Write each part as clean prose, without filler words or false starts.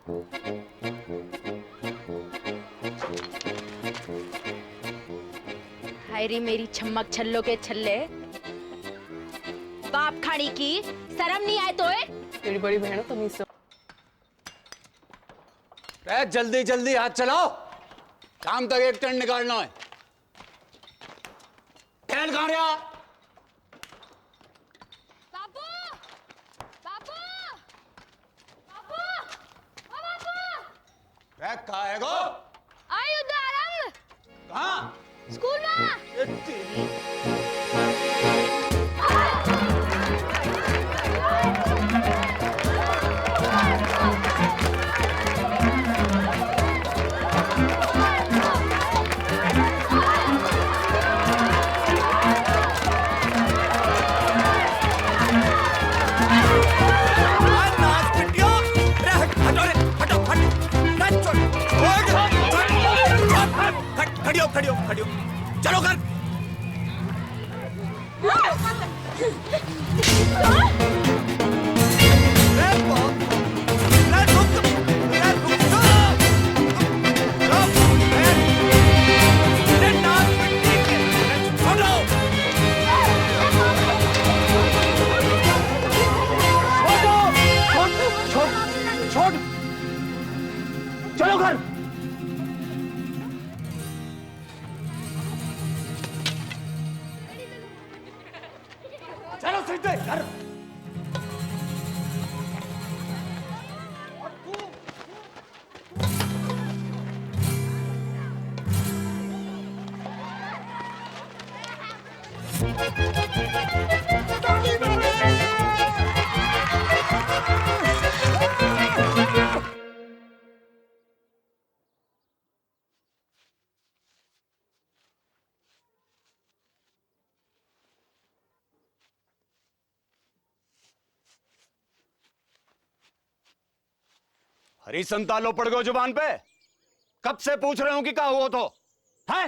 हाय रे मेरी छम्मक छल्लो के छल्ले, बाप खाड़ी की शर्म नहीं आए तो? तेरी बड़ी बहन तमीज से। जल्दी जल्दी हाथ चलाओ, शाम तक एक टन निकालना है। ठहर कहाँ रहा? बाबू, बाबू, बाबू, ओ बाबू। कहाँ है गो? आई उदारम। कहाँ? स्कूल में। खड़ी हो, चलो घर। चलो घर। चलो सीधे घर। हरी संतालो पड़ गए जुबान पे। कब से पूछ रहे हूं कि क्या हुआ तो है?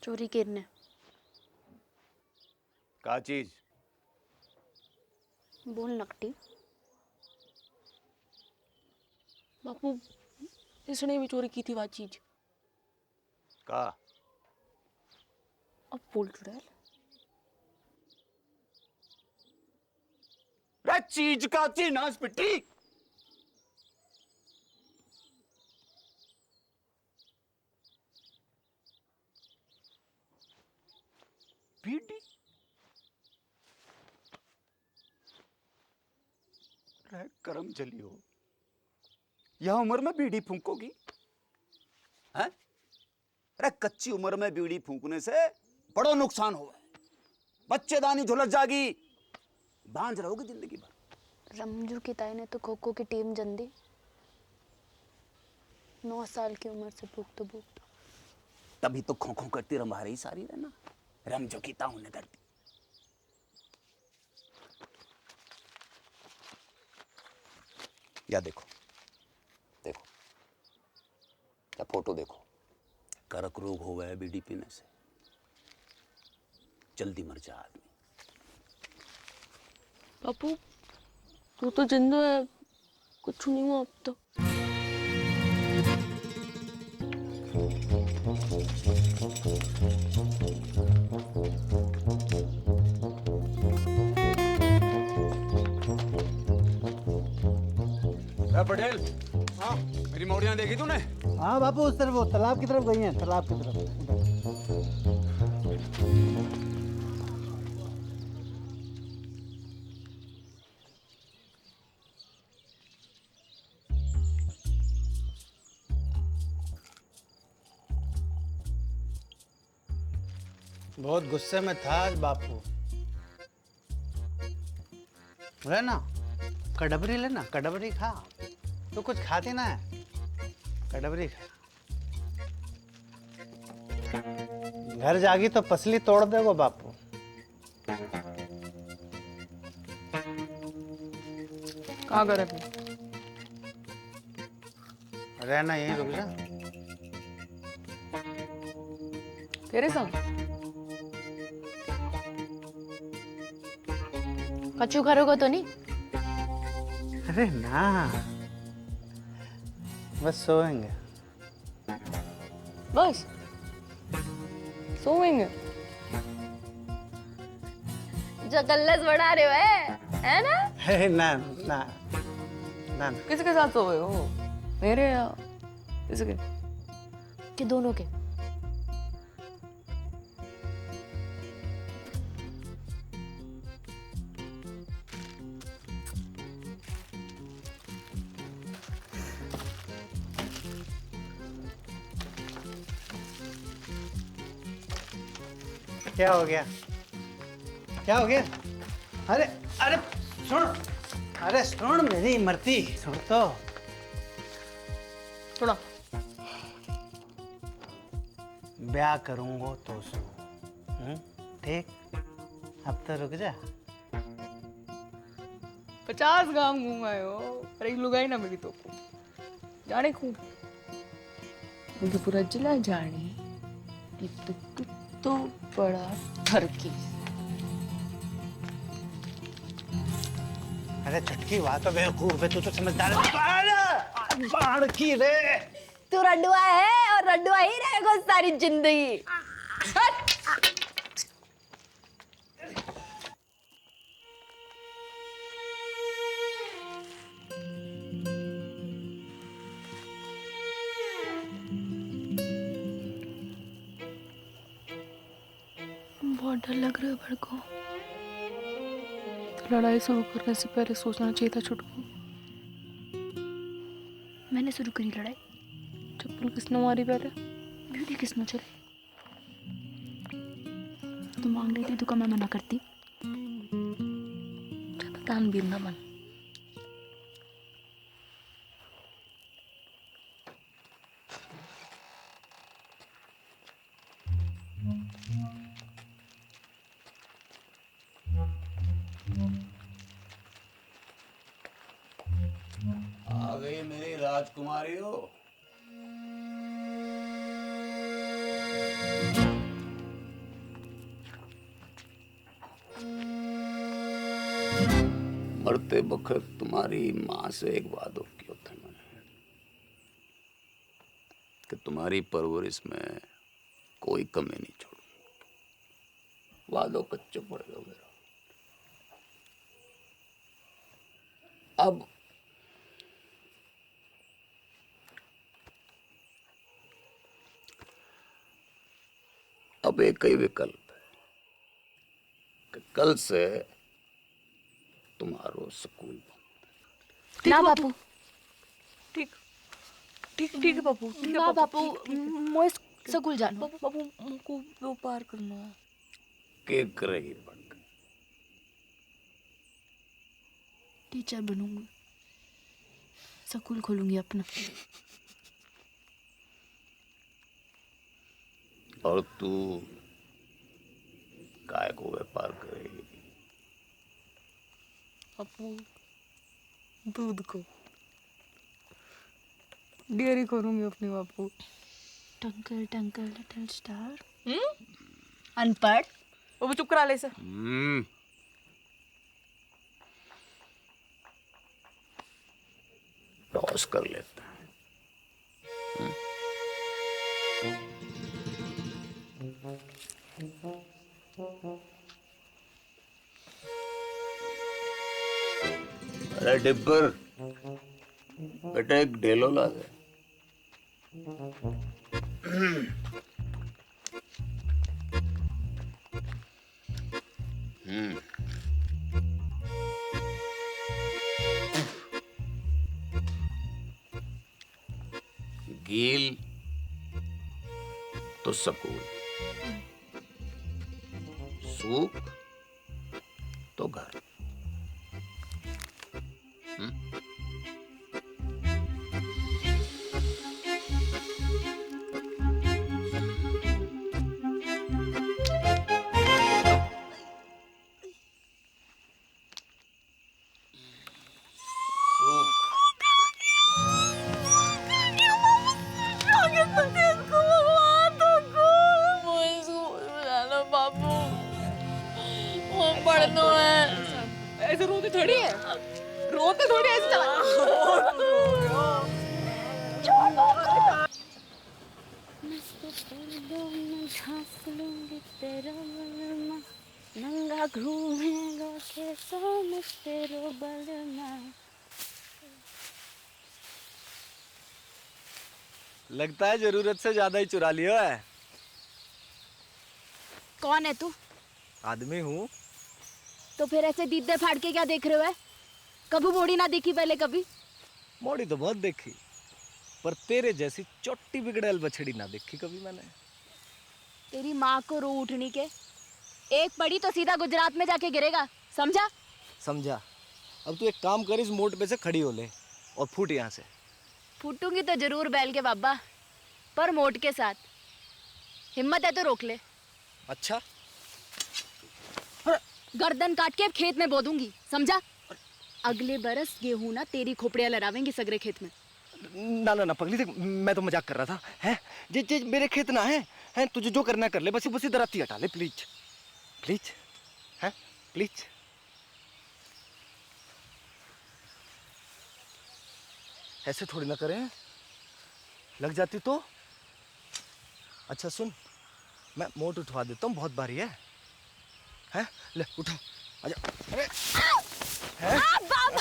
चोरी करने क्या चीज? बोल नकटी। बापू, इसने भी चोरी की थी वो चीज। का? अब बोल चुड़ैल। चीज का थी नाच पिट्टी। बीड़ी? करम चली हो, यह उम्र में बीड़ी फूंकोगी? हैं? अरे कच्ची उम्र में बीड़ी फूंकने से बड़ो नुकसान हो, बच्चेदानी झुलस जागी, बांझ रहोगे जिंदगी भर। रमजू की ताई ने तो खो खो की टीम जन दी। 9 साल की उम्र से भूख। तभी तो खो खो करती रंभा रही सारी रहना, रमजो की ताऊ ने कर दी। या देखो देखो, या फोटो देखो, करक रोग हो गया बीड़ी पीने से, जल्दी मर जा आदमी। बापू, तू तो जिंदा है, कुछ नहीं हुआ अब तो। पटेल, हाँ मेरी मौड़ियां देखी तूने? हाँ बापू, उस तरफ, वो तालाब की तरफ गई हैं, तालाब की तरफ। बहुत गुस्से में था आज बापू। ना कड़बरी लेना, कड़बरी खा। तो कुछ खाती ना है, कड़बरी खा। घर जागी तो पसली तोड़ देगो बापू। कहाँ करे? रहना यहीं, रुक जा। तेरे संग कचू करोगे तो नहीं? अरे ना, बस सोएंगे। बस सोएंगे। जो कल्लस बढ़ा रहे हो है ना? है ना ना ना। किसके साथ सोए हो? मेरे या किसके? कि दोनों के। क्या हो गया? क्या हो गया? अरे अरे सुन, अरे सुन मेरी मरती, सुन तो। सुना। ब्याह करूंगा तो सुन, ठीक? अब तो रुक जा। 50 गांव घूम आए हो, पर एक लुगाई ना मिली तो जाने खूब। मुझे पूरा जिला जाने कि तू तो बड़ा ठरकी। अरे चटकी हुआ तो बेवकूफ है, तू तो समझदार है। बाढ़ की रे। तू रंडुआ है और रंडुआ ही रहेगा सारी जिंदगी। बहुत डर लग रहा है भड़को। तो लड़ाई शुरू करने से पहले सोचना चाहिए था छुटकू। मैंने शुरू करी लड़ाई। चप्पल किसने मारी पहले? ब्यूटी किसने चले? तू मांग रही थी, तू का मैं मना करती? तानवीर ना मन। आ गई मेरी राजकुमारी हो। मरते वक्त तुम्हारी माँ से एक वादा किया था मैंने कि तुम्हारी परवरिश में कोई कमी नहीं छोड़ूंगा। वादो कच्चो पड़ गया मेरा। अब एक ही विकल्प है कि कल से तुम्हारो स्कूल बंद। ना बापू। ठीक ठीक ठीक है बापू। ठीक है ना बापू, मोए स्कूल जाना। बापू बापू मुझको वो पार करना है। के करेगी बंद? टीचर बनूंगी, स्कूल खोलूंगी अपना। और तू काय को व्यापार करेगी? बापू दूध को डेयरी करूंगी अपनी बापू। टंकल टंकल लिटिल स्टार। अनपढ़। बापू चुप करा ले इसे। टॉस कर लेता है। अरे डिब्बर, बेटा एक ढेलो ला दे। गील तो सकूल, सूख तो घर। ऐसे रोती थोड़ी है। रोते थोड़ी ऐसे चला। नंगा घूमेगा कैसा मैं तेरो बलमा। लगता है जरूरत से ज्यादा ही चुरा लिया है। कौन है तू? आदमी हूँ। तो फिर ऐसे दीदे फाड़ के क्या देख रहे हो है? कभी मोड़ी ना देखी पहले कभी? मोड़ी तो बहुत देखी, पर तेरे जैसी चोटी बिगड़ैल बछड़ी ना देखी कभी मैंने। तेरी माँ को रो उठनी के, एक पड़ी तो सीधा गुजरात में जाके गिरेगा, समझा? समझा। अब तू एक काम कर, इस मोड़ पे से खड़ी हो ले और फूट यहाँ से। फूटूंगी तो जरूर बैल के बाबा, पर मोट के साथ। हिम्मत है तो रोक ले। अच्छा। गर्दन काट के खेत में बो दूंगी, समझा? अगले बरस गेहूं ना तेरी खोपड़ियां लहरावेंगी सगरे खेत में। ना ना ना पगली, देख मैं तो मजाक कर रहा था। हैं जे मेरे खेत ना है, हैं तुझे जो करना कर ले, बस बस इधर आती हटा ले प्लीज प्लीज, हैं प्लीज। ऐसे थोड़ी ना करें, लग जाती तो। अच्छा सुन, मैं मोट उठवा देता हूँ, बहुत भारी है। हैं ले उठा, आजा। अरे हैं?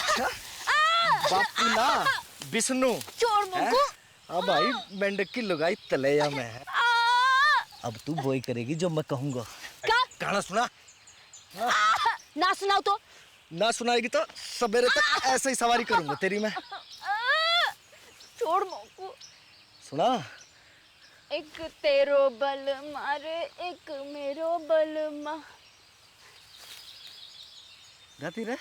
अच्छा बापू ना विष्णु। चोर मुंगू। अब भाई मेंढक की लुगाई तलैया में है। अब तू वही करेगी जो मैं कहूँगा। क्या? गाना सुना। ना सुनाओ तो? ना सुनाएगी तो सवेरे तक ऐसे ही सवारी करूंगा तेरी मैं। छोड़ मुंगू। सुना। एक तेरो बल मारे एक मेरो बल मा, गाती रहे।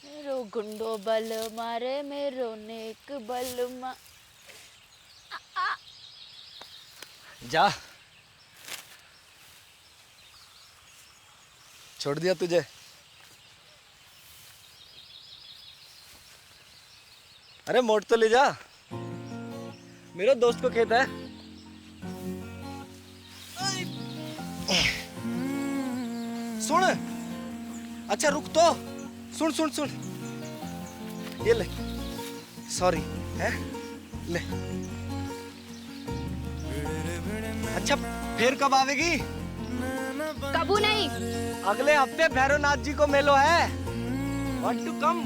मेरो गुंडो बल मारे मेरो नेक बल मा। जा, छोड़ दिया तुझे। अरे मोट तो ले जा, मेरे दोस्त को खेत है। सुन, अच्छा रुक तो, सुन सुन सुन, ये ले। सॉरी है, ले। अच्छा फिर कब आवेगी? कबू नहीं। अगले हफ्ते भैरवनाथ जी को मेलो है। Want to come?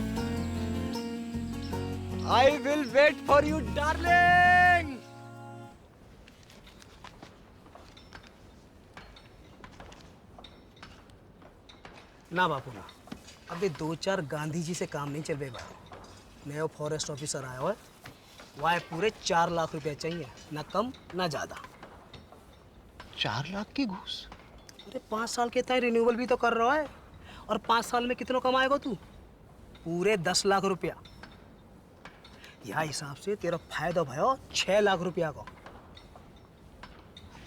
I will wait for you, darling. ना बापू ना, अभी 2-4 गांधी जी से काम नहीं चल रहा। नया फॉरेस्ट ऑफिसर आया हुआ है, वह पूरे 4 लाख रुपए चाहिए, ना कम ना ज्यादा। 4 लाख की घूस? अरे 5 साल के तय रिन्यूअल भी तो कर रहा है, और 5 साल में कितना कमाएगा तू? पूरे 10 लाख रुपया। यह हिसाब से तेरा फायदा भयो 6 लाख रुपया का।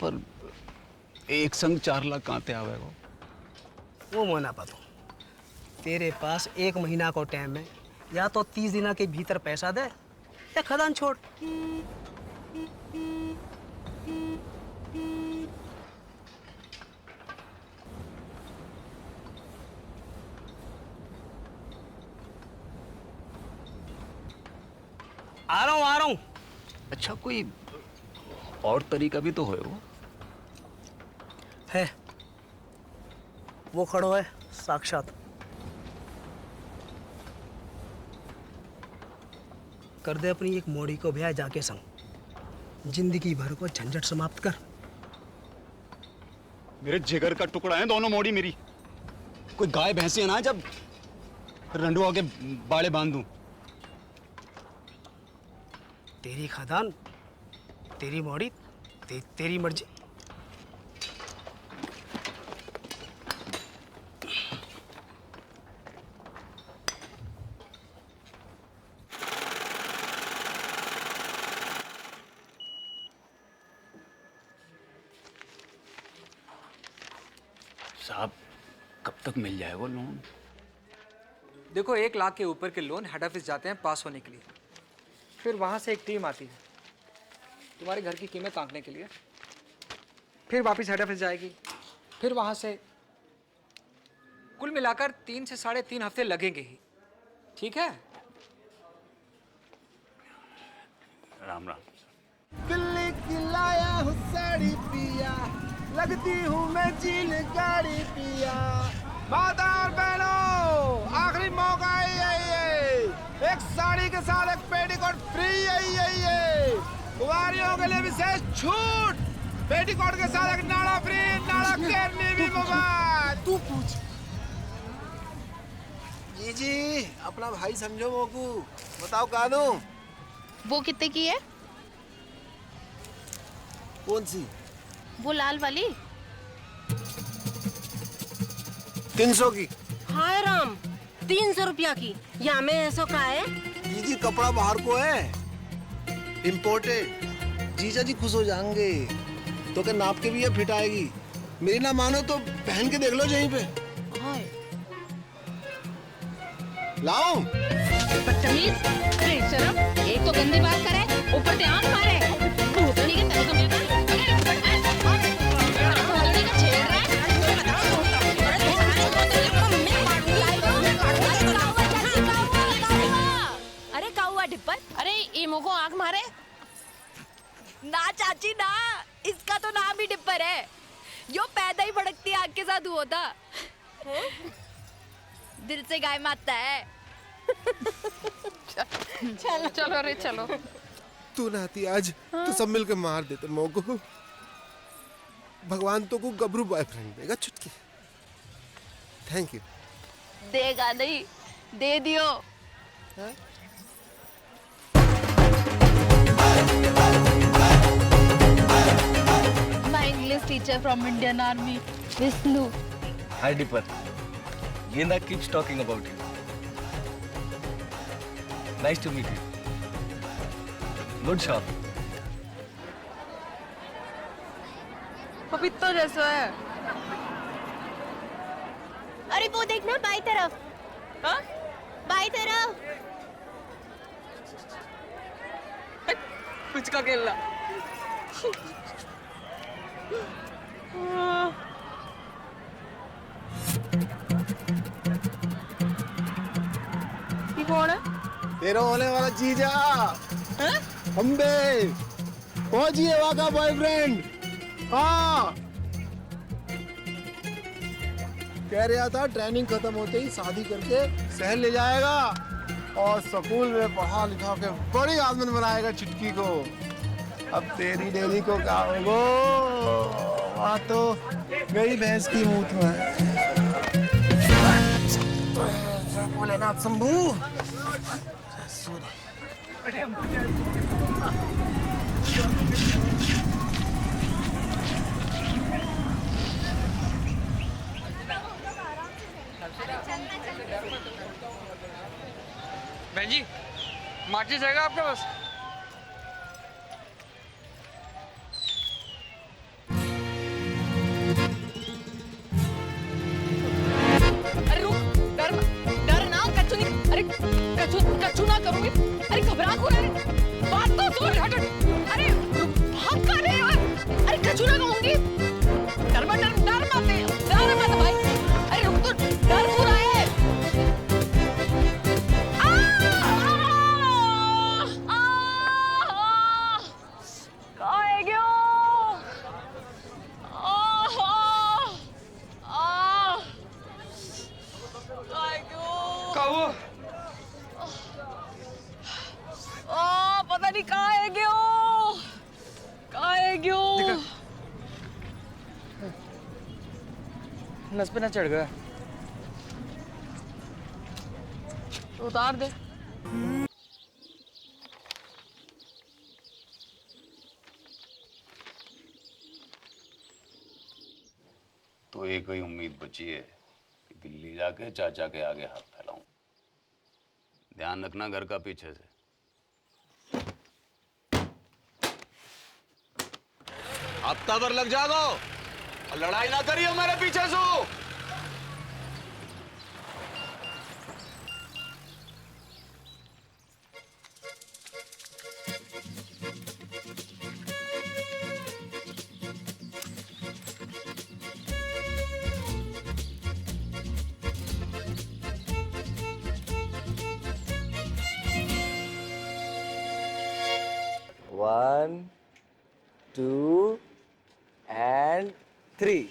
पर एक संग 4 लाख कहाँ ते आवेगा? वो मना पातो, तेरे पास 1 महीना को टाइम है, या तो 30 दिना के भीतर पैसा दे या खदान छोड़। आ रहा हूँ। अच्छा कोई और तरीका भी तो है वो। है, वो खड़ो है साक्षात। कर दे अपनी एक मोड़ी को ब्याह जाके संग, जिंदगी भर को झंझट समाप्त कर। मेरे जिगर का टुकड़ा है दोनों मोड़ी मेरी। कोई गाय भैंसे ना जब रंडुआ के बाड़े बांध दूं। तेरी खदान, तेरी मोड़ी, तेरी मर्जी। साहब कब तक मिल जाए वो लोन? देखो 1 लाख के ऊपर के लोन हेड ऑफिस जाते हैं पास होने के लिए, फिर वहाँ से एक टीम आती है तुम्हारे घर की कीमत आंकने के लिए, फिर वापस हेड ऑफिस जाएगी, फिर वहाँ से कुल मिलाकर 3 से 3.5 हफ्ते लगेंगे ही। ठीक है? राम राम। दिल्ली की लाया हूँ साड़ी पिया, लगती हूँ मैं चील गाड़ी पिया। माता और बहनों, आखिरी मौका है ये, एक साड़ी के साथ एक पेटीकोट फ्री है। कुंवारियों के लिए विशेष छूट, पेटीकोट के साथ एक नाड़ा फ्री, नाड़ा केरनी भी मुफ्त। तू पूछ। जी अपना भाई समझो मोकू, बताओ कहा दूं? वो कितने की है? कौन सी? वो लाल वाली। 300 की। हाय राम, 300 रुपया की। या में ऐसा का है? जी कपड़ा बाहर को है, इम्पोर्टेड। जीजा जी खुश हो जाएंगे। तो क्या नाप के भी ये फिट आएगी। मेरी ना मानो तो पहन के देख लो यहीं पे। हाय लाओ। बदतमीज, बेशरम, एक तो गंदी बात करे, ऊपर से आंख मारे। भूतनी के तेरे को मिलता है। भूतनी का छेड़ रहा है। अरे काउआ डिप्पर, अरे इमो को आंख मारे। ना चाची ना, इसका तो नाम ही डिप्पर है। यो पैदा ही भड़कती आग के साथ हुआ था। दिल से गाय मारता है। चलो चलो रे चलो। तू नाती आज तो सब मिलकर मार देते मोको। भगवान तो को गबरू बॉयफ्रेंड देगा चुटकी। Thank you. देगा नहीं, दे दियो। My English teacher from Indian Army, Vishnu. Hi Dipper. Genda keeps talking about you. Nice to meet you. Good shot. पपीता जैसा है। अरे वो देखना बाई तरफ। हाँ? बाई तरफ। कुछ का खेलना। ये कौन है? तेरा होने वाला जीजा। अम्बे फौजी हवा का बॉयफ्रेंड। हाँ कह रहा था ट्रेनिंग खत्म होते ही शादी करके शहर ले जाएगा और स्कूल में पढ़ा लिखा के बड़ी आदमी बनाएगा चुटकी को। अब तेरी डेली को क्या होगो, वहाँ तो मेरी भैंस की मूत में भोलेनाथ शंभू। बहन जी, माचिस रहेगा आपके पास? अरे रुक, डर ना, कच्चू नहीं, अरे कच्चू ना करूंगी। अरे घबरा क्यों रहे? बात तो सुन, हट। अरे भाग कहाँ रहे हो? अरे कच्चू ना कहूंगी। डर मत भाई। अरे रुक तो, डर क्यों रहा है? पता नहीं कहाँ है गयो। नस पे ना चढ़ गया। उतार दे। तो एक ही उम्मीद बची है कि दिल्ली जाके चाचा के आगे हाथ फैलाऊं। ध्यान रखना घर का पीछे से। हफ्ता भर लग जाओ और लड़ाई ना करियो मेरे पीछे से। 1 2 and 3.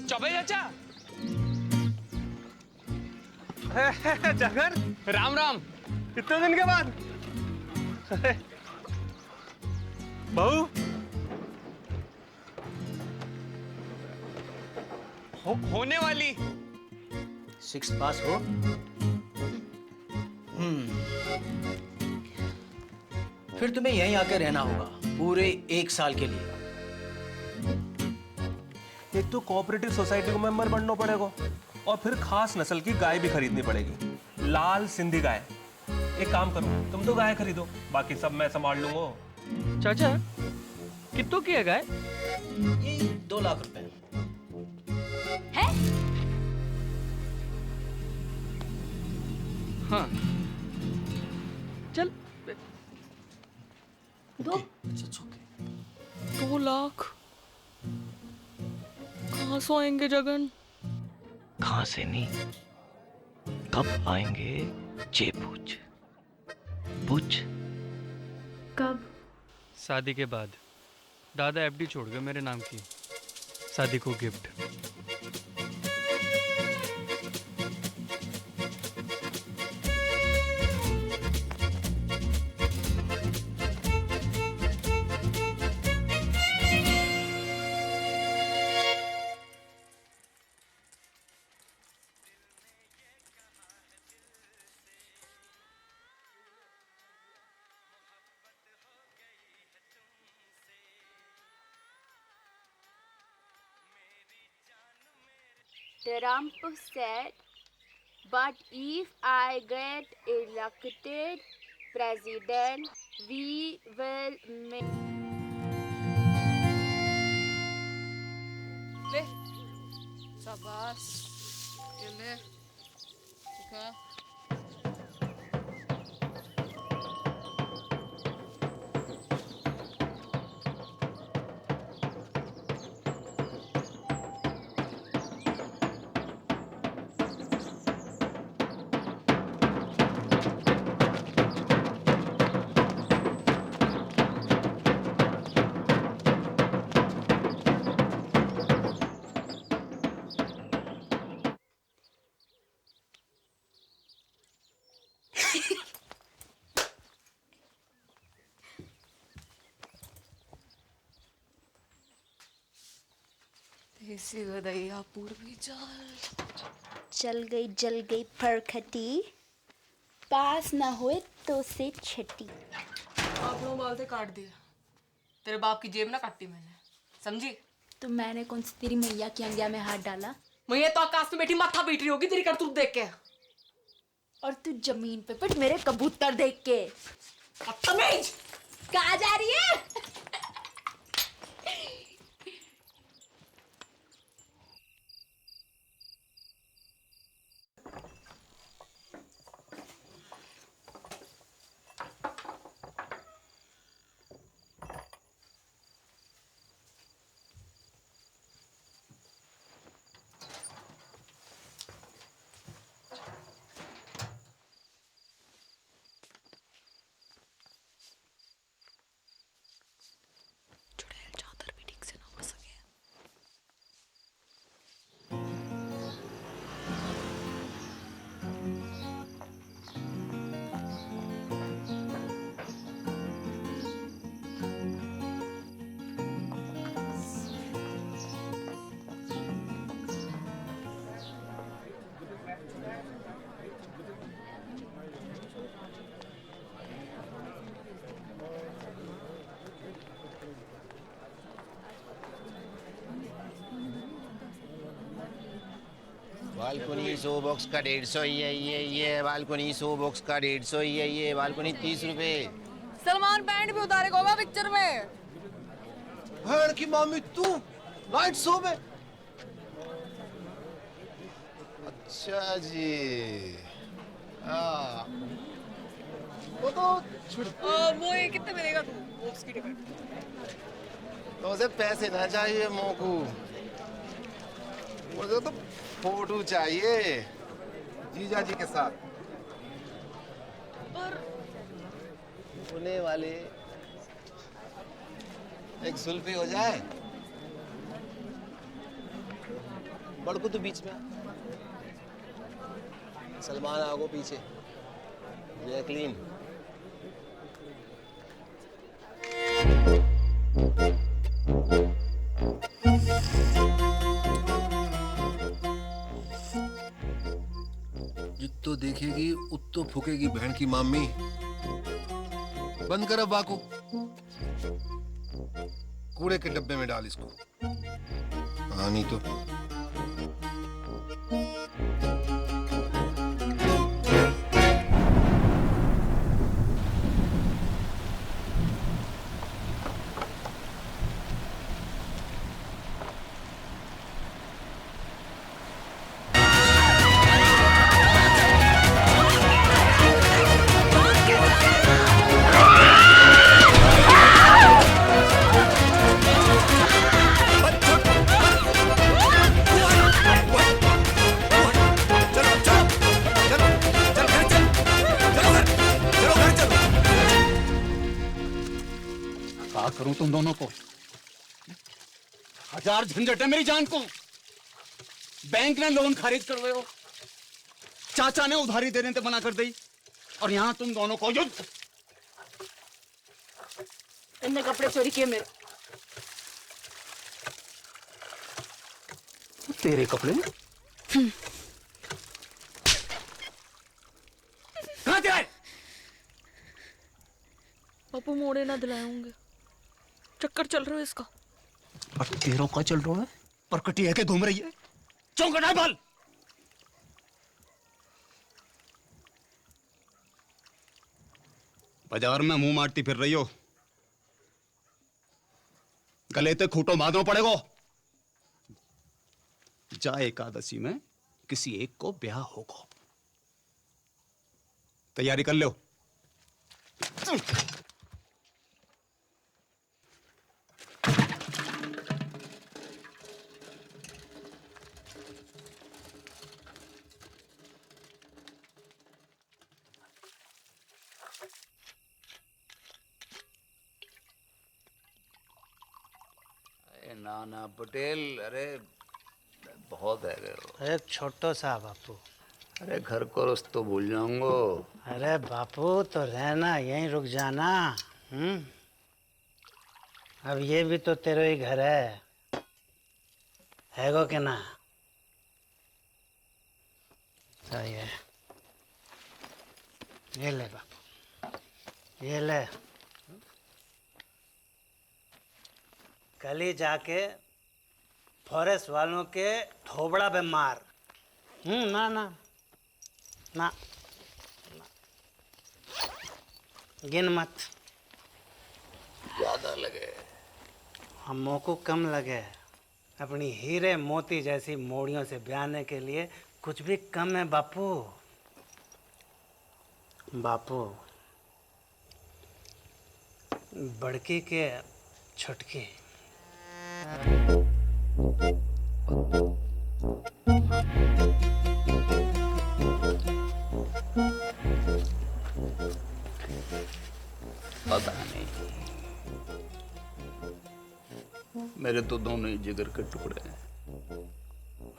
चौबे चाचा। जगन, राम राम। इतने दिन के बाद। बहू होने वाली 6 पास हो। फिर तुम्हें यहीं आकर रहना होगा पूरे 1 साल के लिए। एक तो कोऑपरेटिव सोसाइटी को मेंबर बनना पड़ेगा और फिर खास नस्ल की गाय भी खरीदनी पड़ेगी, लाल सिंधी गाय। एक काम करो, तुम तो गाय खरीदो, बाकी सब मैं संभाल लूंगा। चाचा कितनों की है गाय? ये 2 लाख रुपए है? हाँ चल। 2 लाख कहाँ से आएंगे जगन? कहाँ से नहीं, कब आएंगे ये पूछ। पूछ। कब? शादी के बाद। दादा एफडी छोड़ गए मेरे नाम की, शादी को gift. The Trump said, but if I get elected president, we will make... ले शाबाश, ये ले दिखा। देसी गदैया पूर्वी चल गई जल गई फरखटी, पास ना हुए तो से छटी। आपने बाल से काट दिया, तेरे बाप की जेब ना काटी मैंने, समझी? तो मैंने कौन सी तेरी मैया की अंगिया में हाथ डाला? मैया तो आकाश में बैठी माथा पीट रही होगी तेरी करतूत देख के। और तू जमीन पे पिट मेरे कबूतर देख के। बदतमीज! कहाँ जा रही है? बालकोनी 100 बॉक्स का 150 ये बालकोनी 100 बॉक्स का 150 ये बालकोनी 30 रुपए। सलमान बैंड भी उतारेगा होगा पिक्चर में। भैन की मामी तू नाइट शो में? अच्छा जी, हाँ वो तो वो ये कितने मिलेगा तू बॉक्स की टिकट? तो उसे पैसे ना चाहिए मोकू, मुझे तो फोटो चाहिए जीजा जी के साथ। पर होने वाले एक जुल्फी हो जाए, बड़कू तो बीच में, सलमान आगो पीछे, जैकलीन। जित्तो देखेगी उत्तो फूकेगी बहन की मामी। बंद कर अब बाकू, कूड़े के डब्बे में डाल इसको। हाँ नहीं तो करूं तुम दोनों को? हजार झंझट है मेरी जान को। बैंक ने लोन खारिज कर रहे हो, चाचा ने उधारी देने से मना कर दी, और यहां तुम दोनों को युद्ध। इनने कपड़े चोरी किए मेरे। तेरे कपड़े कहां थे? पापू मोड़े ना दिलाए होंगे, चक्कर चल रहा है इसका। और तेरों का चल रहा है, पर कटिया के घूम रही है। चौंकड़ा बाल। बाजार में मुंह मारती फिर रही हो, गले ते खूंटो बांधना पड़ेगा। जा एकादशी में किसी एक को ब्याह होगा, तैयारी कर लो। नाना पटेल, अरे बहुत है गए। एक छोटो सा बापू। अरे घर को रस्तो भूल जाऊंगो। अरे बापू तो रहना, यहीं रुक जाना। अब ये भी तो तेरे ही घर है गो के ना? सही है, ये ले बापू, ये ले। कल ही जाके फॉरेस्ट वालों के थोबड़ा पे मार। ना ना ना, गिन मत, ज्यादा लगे। हमों को कम लगे। अपनी हीरे मोती जैसी मोड़ियों से ब्याने के लिए कुछ भी कम है बापू। बापू, बड़की के छुटकी। पता नहीं, मेरे तो दोनों ही जिगर के टुकड़े हैं।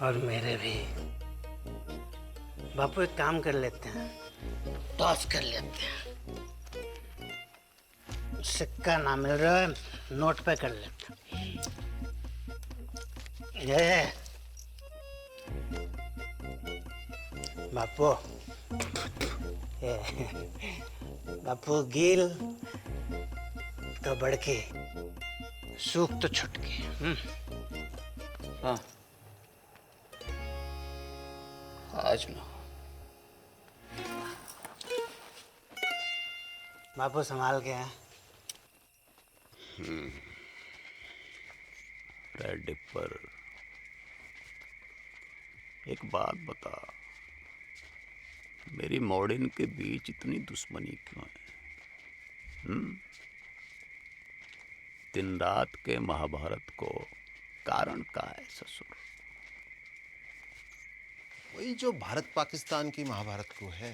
और मेरे भी। बापू एक काम कर लेते हैं, टॉस कर लेते हैं। सिक्का ना मिल रहा है, नोट पे कर लेते हैं। ये बापू, बापू गील तो बड़की, सूख तो छुटकी। हाँ, आज ना। बापू संभाल के हैं। रेड डिपर, एक बात बता, मेरी मॉडर्न के बीच इतनी दुश्मनी क्यों है? दिन रात के महाभारत को कारण का है ससुर? वही जो भारत पाकिस्तान की महाभारत को है।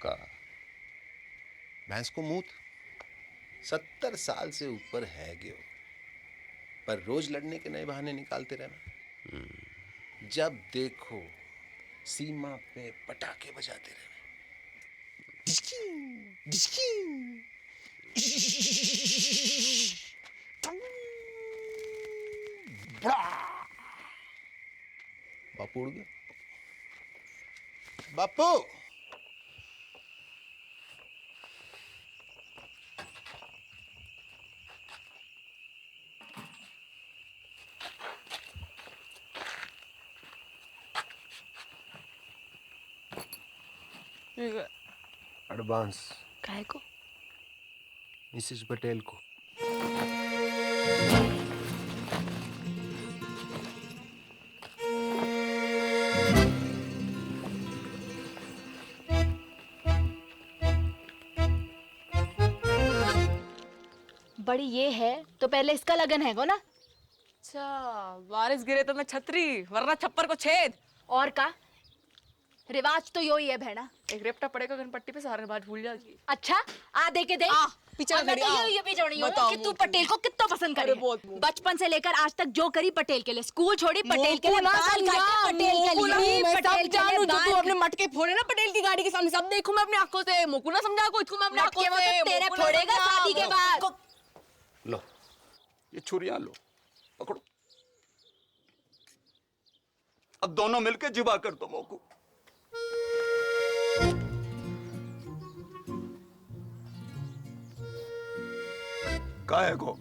का भैंस को मूत 70 साल से ऊपर है गयो, पर रोज लड़ने के नए बहाने निकालते रहना। जब देखो सीमा पे पटाखे बजाते रहना। बापू उड़ गया। बापू एडवांस काय को? मिसेस पटेल को। बड़ी ये है तो पहले इसका लगन है गो ना। अच्छा, बारिश गिरे तो मैं छतरी, वरना छप्पर को छेद। और का रिवाज तो यो ही है भेड़ा। एक रेपटा पड़ेगा गणपट्टी पे, सारे बात भूल जाएगी। अच्छा आ दे के दे। पीछे और मैं खड़ी, तो ये भी जोड़ी हूँ बताओ कि तू पटेल को कितना पसंद करे। बहुत। बचपन से लेकर आज तक जो करी पटेल के लिए, स्कूल छोड़ी पटेल के लिए, बाल काटे पटेल के लिए, पटेल के लिए तू अपने मटके फोड़े ना पटेल की गाड़ी के सामने, सब देखूं मैं अपनी आंखों से। मोकू ना समझा को, इसको मैं अपनी आंखों से। तेरे फोड़ेगा शादी के बाद। लो ये छुरियां लो, पकड़ो। अब दोनों मिलके जिबा कर दो मोकू। काहे को?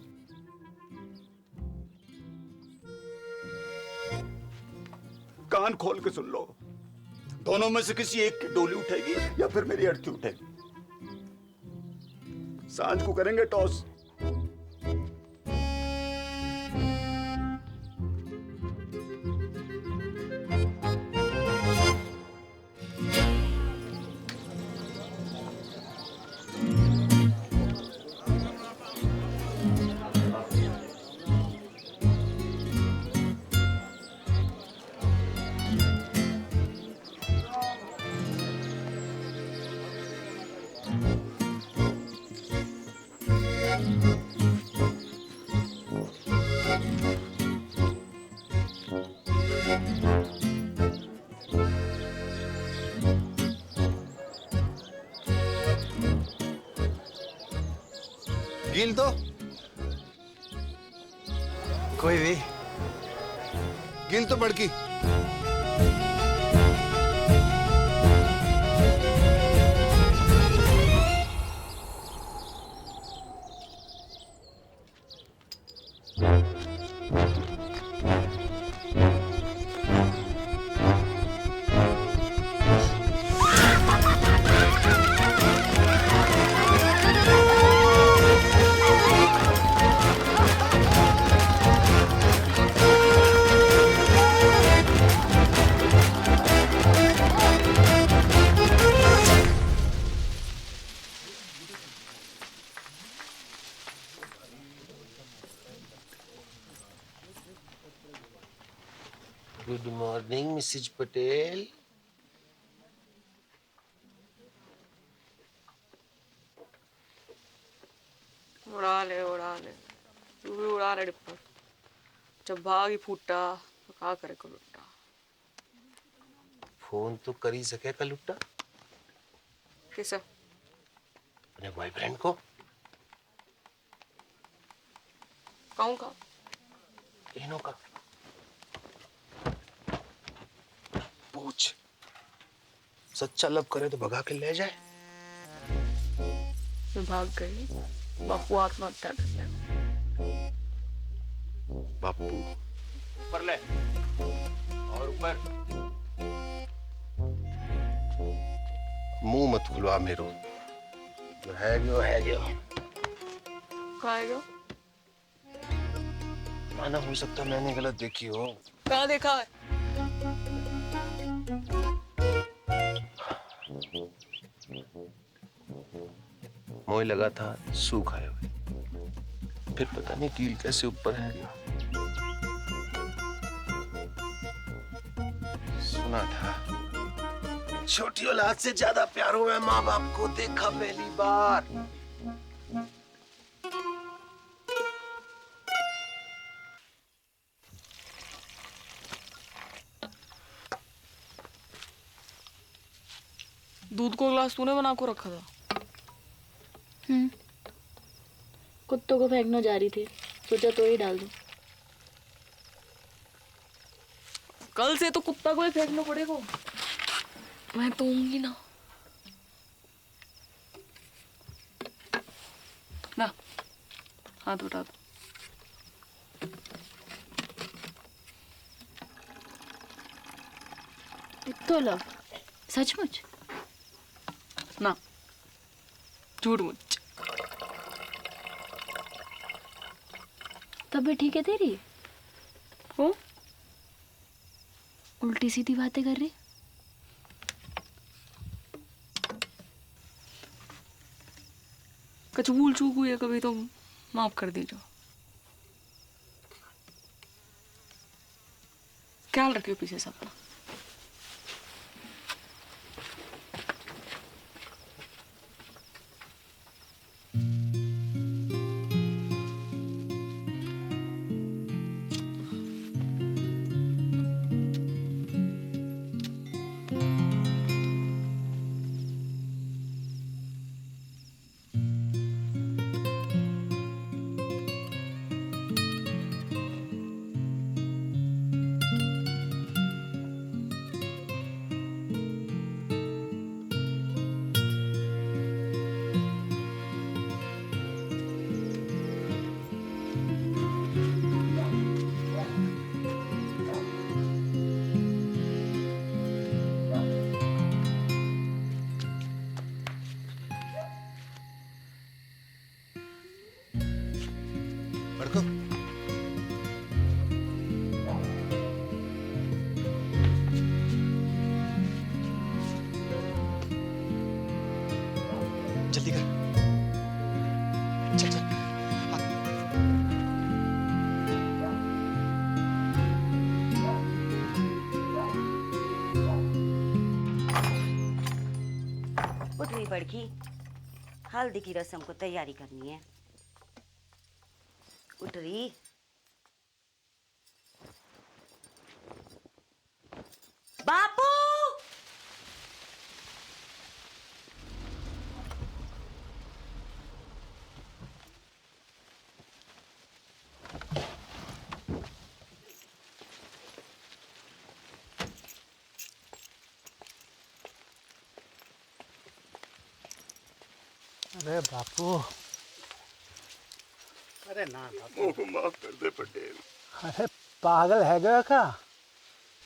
कान खोल के सुन लो, दोनों में से किसी एक की डोली उठेगी या फिर मेरी अर्थी उठेगी। सांझ को करेंगे टॉस। गिल तो कोई भी गिल तो बड़की। Good morning Mrs Patel. उड़ा ले तू भी उड़ा ले डिप्पर। जब भाग ही फूटा तो क्या करे को लुट्टा। फोन तो कर ही सके का लुट्टा किसे? अपने बॉयफ्रेंड को। कहूँ का? इनो का पूछ। सच्चा लब करे तो भगा के ले जाए। मैं भाग गई, बापू आत्महत्या कर ले। बापू ऊपर ले और ऊपर। मुंह मत खुलवा मेरो। जो है जो खाएगा? माना हो सकता मैंने गलत देखी हो। कहाँ देखा है? मोह लगा था सूख आए हुए, फिर पता नहीं कील कैसे ऊपर है गया। सुना था छोटी औलाद से ज्यादा प्यार हुआ है माँ बाप को, देखा पहली बार। दूध को गिलास तूने बना को रखा था? कुत्तों को फेंकने जा रही थी, सोचा तो ही डाल दूं। कल से तो कुत्ता को ही फेंकना पड़ेगा। मैं तो होंगी ना। ना हाथ उठा दो। तो लो, सचमुच ना, झूठ मुझ। तब भी ठीक है तेरी? हो उल्टी सीधी बातें कर रही। कुछ भूल चूक हुई है कभी तो माफ कर दीजिए। ख्याल रखियो पीछे से अपना। बड़को जल्दी कर, चल चल। उठ रही बड़की, हल्दी की रस्म को तैयारी करनी है। उठ रही। बापू अरे बापू, अरे ना बापू, माफ कर दे पटेल। अरे पागल है गया क्या?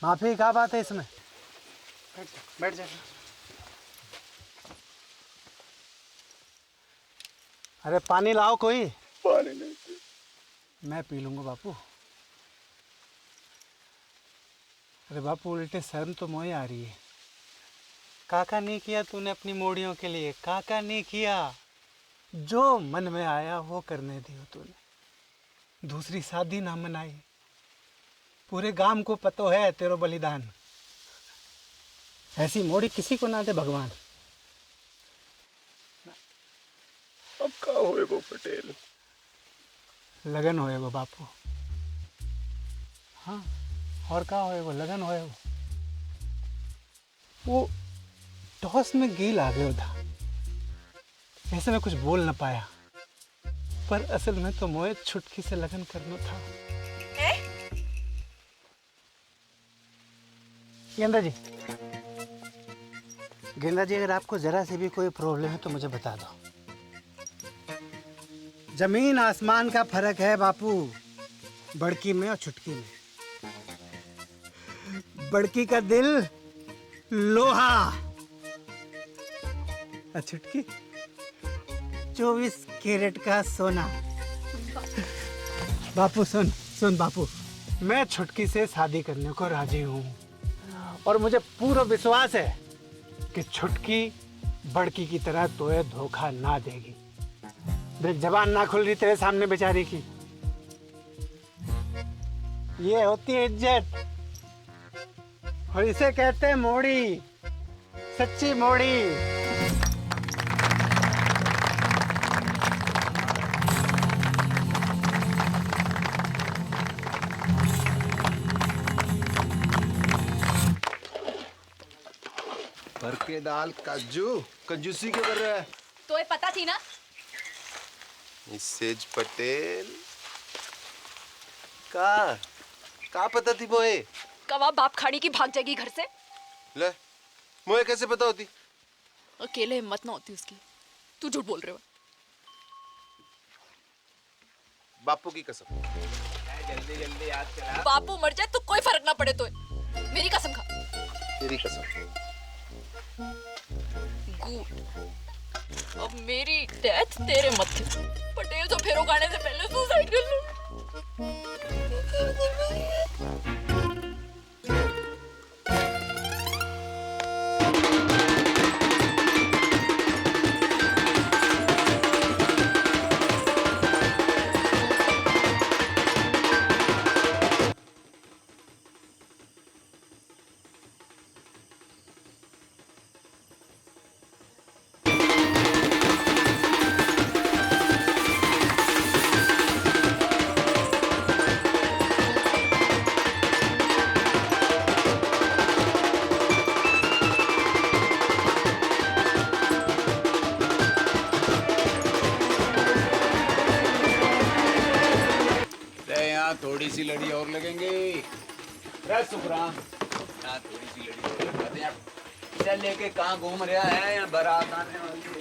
माफी क्या बात है इसमें? बैठ जा। अरे पानी लाओ कोई। पानी नहीं, मैं पी लूंगा बापू। अरे बापू उल्टे शर्म तो मोही आ रही है। काका नहीं किया तूने अपनी मोड़ियों के लिए, काका नहीं किया। जो मन में आया वो करने दियो तूने। दूसरी शादी ना मनाई। पूरे गांव को पतो है तेरो बलिदान। ऐसी मोड़ी किसी को ना दे भगवान। अब क्या होएगो पटेल? लगन होएगो बापू। हाँ, और क्या होएगो? लगन होएगो। वो टॉस में गेल आ गया था, ऐसे में कुछ बोल ना पाया, पर असल में तो मोए छुटकी से लगन करना था। गेंदा जी, गेंदा जी, अगर आपको जरा से भी कोई प्रॉब्लम है तो मुझे बता दो। जमीन आसमान का फर्क है बापू, बड़की में और छुटकी में। बड़की का दिल लोहा और छुटकी 24 कैरेट का सोना। बापू सुन सुन बापू, मैं छुटकी से शादी करने को राजी हूँ और मुझे पूरा विश्वास है कि छुटकी बड़की की तरह तोए धोखा ना देगी। देख जबान ना खुल रही तेरे सामने बेचारी की। ये होती है इज्जत, और इसे कहते हैं मोड़ी, सच्ची मोड़ी। भर के दाल काजू कंजूसी क्यों कर रहा है? तो ये पता थी ना। मिसेज पटेल का पता थी मोए? कबाब बाप खाड़ी की भाग जाएगी घर से। ले मोए कैसे पता होती? अकेले हिम्मत ना होती उसकी। तू झूठ बोल रहे हो। बापू की कसम। जल्दी जल्दी याद करा। बापू मर जाए तो कोई फर्क ना पड़े। तो मेरी कसम खा। तेरी कसम। गुड। अब मेरी डेथ तेरे मत्थे। पटेल तो फेरो खाने से पहले सुसाइड कर लो। थोड़ी सी लड़ी और लगेंगे। सुखराम यहाँ थोड़ी सी लड़ी और लगाते हैं। चल लेके कहाँ घूम रहा है? यहाँ बारात आने वाली है।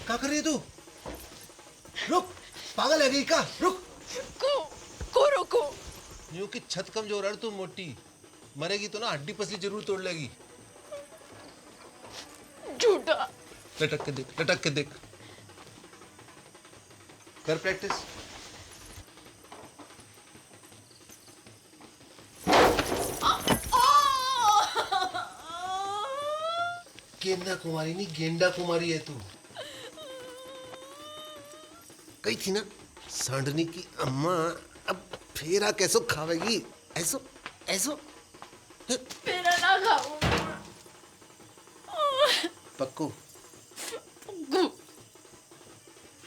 क्या कर रही है तू? रुक, पागल है गई का? रुक। को रोको। यूं कि छत कमजोर है, तू मोटी मरेगी तो ना हड्डी पसली जरूर तोड़ लेगी। झूठा। लटक के देख, लटक के देख। कर प्रैक्टिस। गेंडा कुमारी नहीं, गेंडा कुमारी है तू। कही थी ना सांडनी की अम्मा, अब फेरा कैसो खावेगी? ऐसो ऐसो मेरा ना खाओ। पक्कू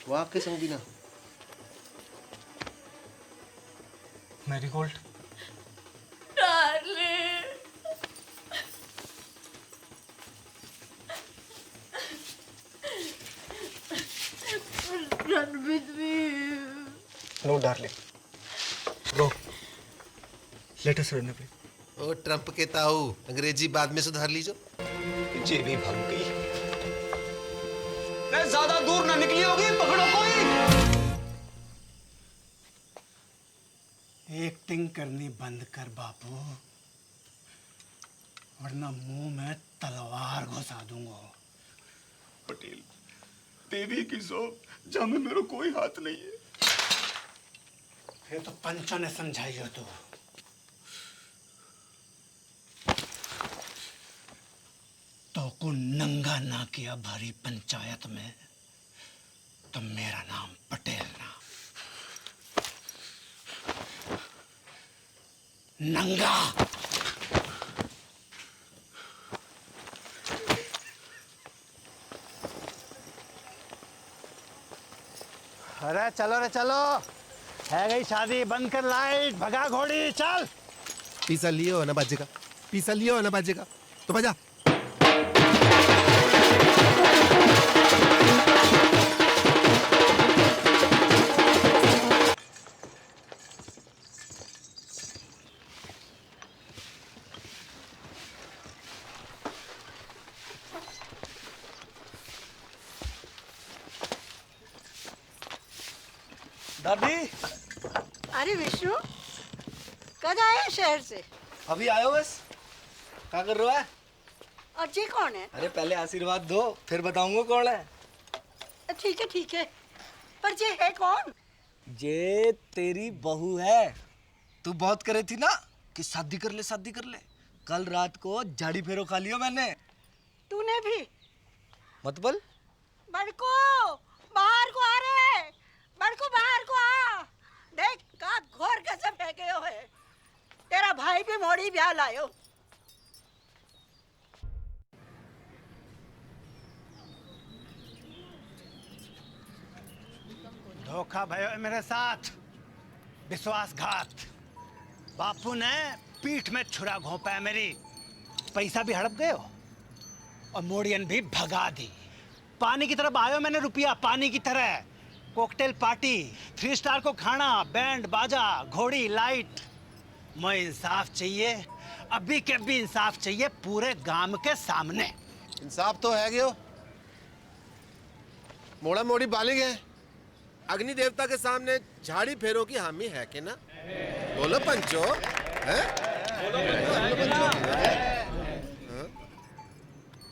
वाह के संगीना। Marigold darling. Run with me. No darling, रो, लेट अस रन अवे। ओ ट्रंप के ताऊ, अंग्रेजी बाद में सुधार लीजो। जेबी भाग गई। ज्यादा दूर ना निकली होगी, पकड़ो कोई। एक्टिंग करनी बंद कर बापू, वरना मुंह में तलवार घुसा दूंगा। पटेल, देवी की सौंप जहाँ में मेरा कोई हाथ नहीं है। फिर तो पंचों ने समझाई हो तो को नंगा ना किया भारी पंचायत में तो मेरा नाम पटेल ना, नंगा। अरे चलो रे चलो, है गई शादी, बंद कर लाइट, भगा घोड़ी, चल। पीसा लियो ना बाजेगा, पीसा लियो ना बाजेगा तो बजा। दादी, अरे विष्णु, कब आए शहर से? अभी आयो बस। क्या कर रहा है? और ये कौन है? अरे पहले आशीर्वाद दो, फिर बताऊंगा कौन है। ठीक है। पर ये है कौन? ये तेरी बहू है। तू बहुत करे थी ना कि शादी कर ले। कल रात को झाड़ी फेरो खा लियो मैंने। तूने भी? मत बोल। बड़को बाहर को आ रे, बड़को बाहर को आ। देख का घोर कसम फेंके हो है। तेरा भाई भी मोड़ी ब्याह लायो। धोखा भयो है मेरे साथ, विश्वासघात। बापू ने पीठ में छुरा घोंपा है मेरी। पैसा भी हड़प गए हो और मोड़ियन भी भगा दी। पानी की तरफ आयो मैंने रुपया, पानी की तरह। कॉकटेल पार्टी, 3 स्टार को खाना, बैंड बाजा, घोड़ी लाइट। मुझे इंसाफ चाहिए, अभी के भी इंसाफ चाहिए, पूरे गांव के सामने। इंसाफ तो है गयो। मोड़ा मोड़ी बालिग है, अग्नि देवता के सामने झाड़ी फेरो की हामी है कि ना? बोलो पंचो, हैं?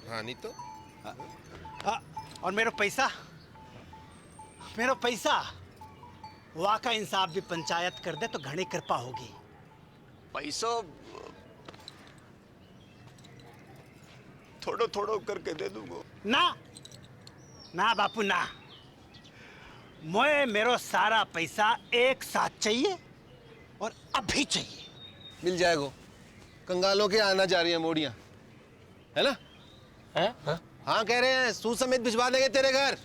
हाँ नहीं तो। और मेरा पैसा वहाँ का इंसाफ भी पंचायत कर दे तो घनी कृपा होगी। पैसा थोड़ो थोड़ो करके दे दूंगा। ना बापू ना, मुझे मेरो सारा पैसा एक साथ चाहिए और अभी चाहिए। मिल जाएगा। कंगालों के आना जा रही है मोड़ियां, है ना? हैं? हाँ कह रहे हैं, सूद समेत भिजवा देंगे तेरे घर।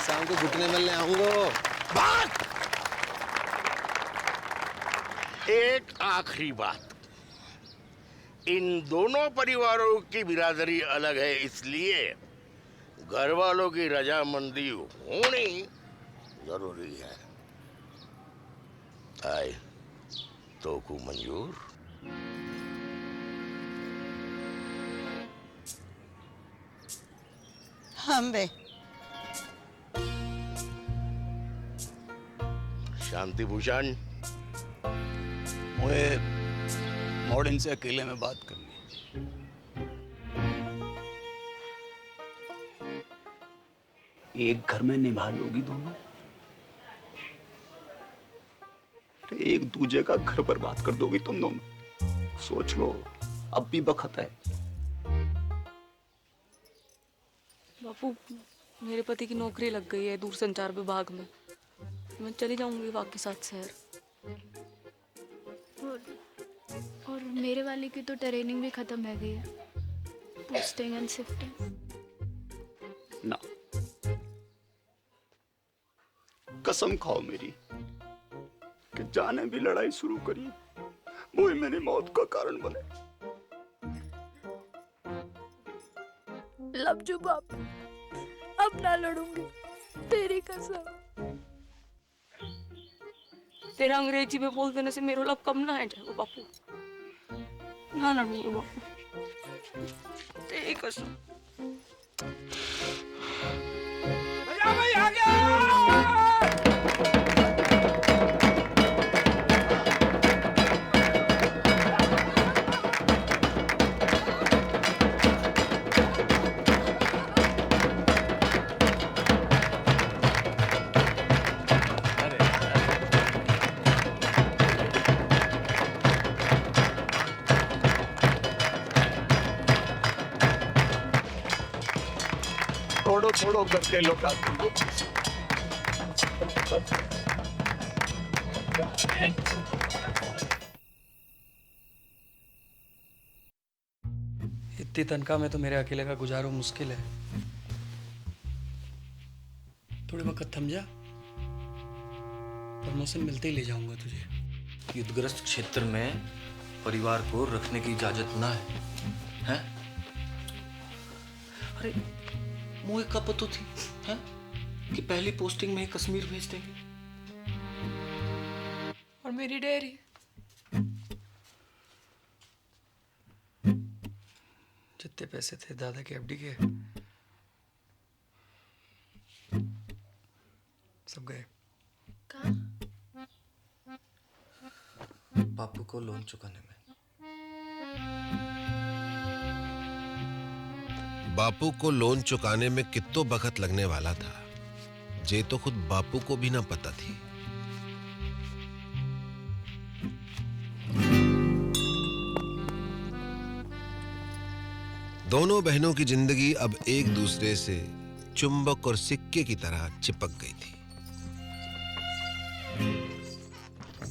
शाम को घुटने मिलने आऊंगा। एक आखिरी बात, इन दोनों परिवारों की बिरादरी अलग है, इसलिए घर वालों की रजामंदी होनी जरूरी है। आए तो को मंजूर? हम बे शांति भूषण, मुझे मॉडर्न से अकेले में बात करनी है। एक घर में निभा लोगी दोनों, एक दूजे का घर बर्बाद कर दोगी तुम दोनों। सोच लो, अब भी वक्त है। बापू, मेरे पति की नौकरी लग गई है दूरसंचार विभाग में। मैं चली जाऊंगी वापस के साथ शहर। और मेरे वाले की तो ट्रेनिंग भी खत्म है गई है, पोस्टिंग एंड शिफ्टिंग। ना, कसम खाओ मेरी कि जाने भी लड़ाई शुरू करी वो ही मेरी मौत का कारण बने। लव यू बापू, अब ना लड़ूंगी, तेरी कसम। तेरा अंग्रेजी में बोल देने से मेरा लव कम ना है जाएगा बापू। ना लड़ूंगी बापू, तेरी कसम। भाई आ गया। छोड़ो करके लौटा दूंगा। इतनी तनख्वाह में तो मेरे अकेले का गुजारो मुश्किल है। थोड़े वक्त थम जा, प्रमोशन मिलते ही ले जाऊंगा तुझे। युद्धग्रस्त क्षेत्र में परिवार को रखने की इजाजत ना है, हैं? अरे मुझे कब पता थी, हैं? कि पहली पोस्टिंग में ही कश्मीर भेज देंगे। और मेरी डेयरी, जितने पैसे थे दादा के एफडी के सब गए। बापू को लोन चुकाने में। बापू को लोन चुकाने में कितो वक्त लगने वाला था, जे तो खुद बापू को भी ना पता थी। दोनों बहनों की जिंदगी अब एक दूसरे से चुंबक और सिक्के की तरह चिपक गई थी।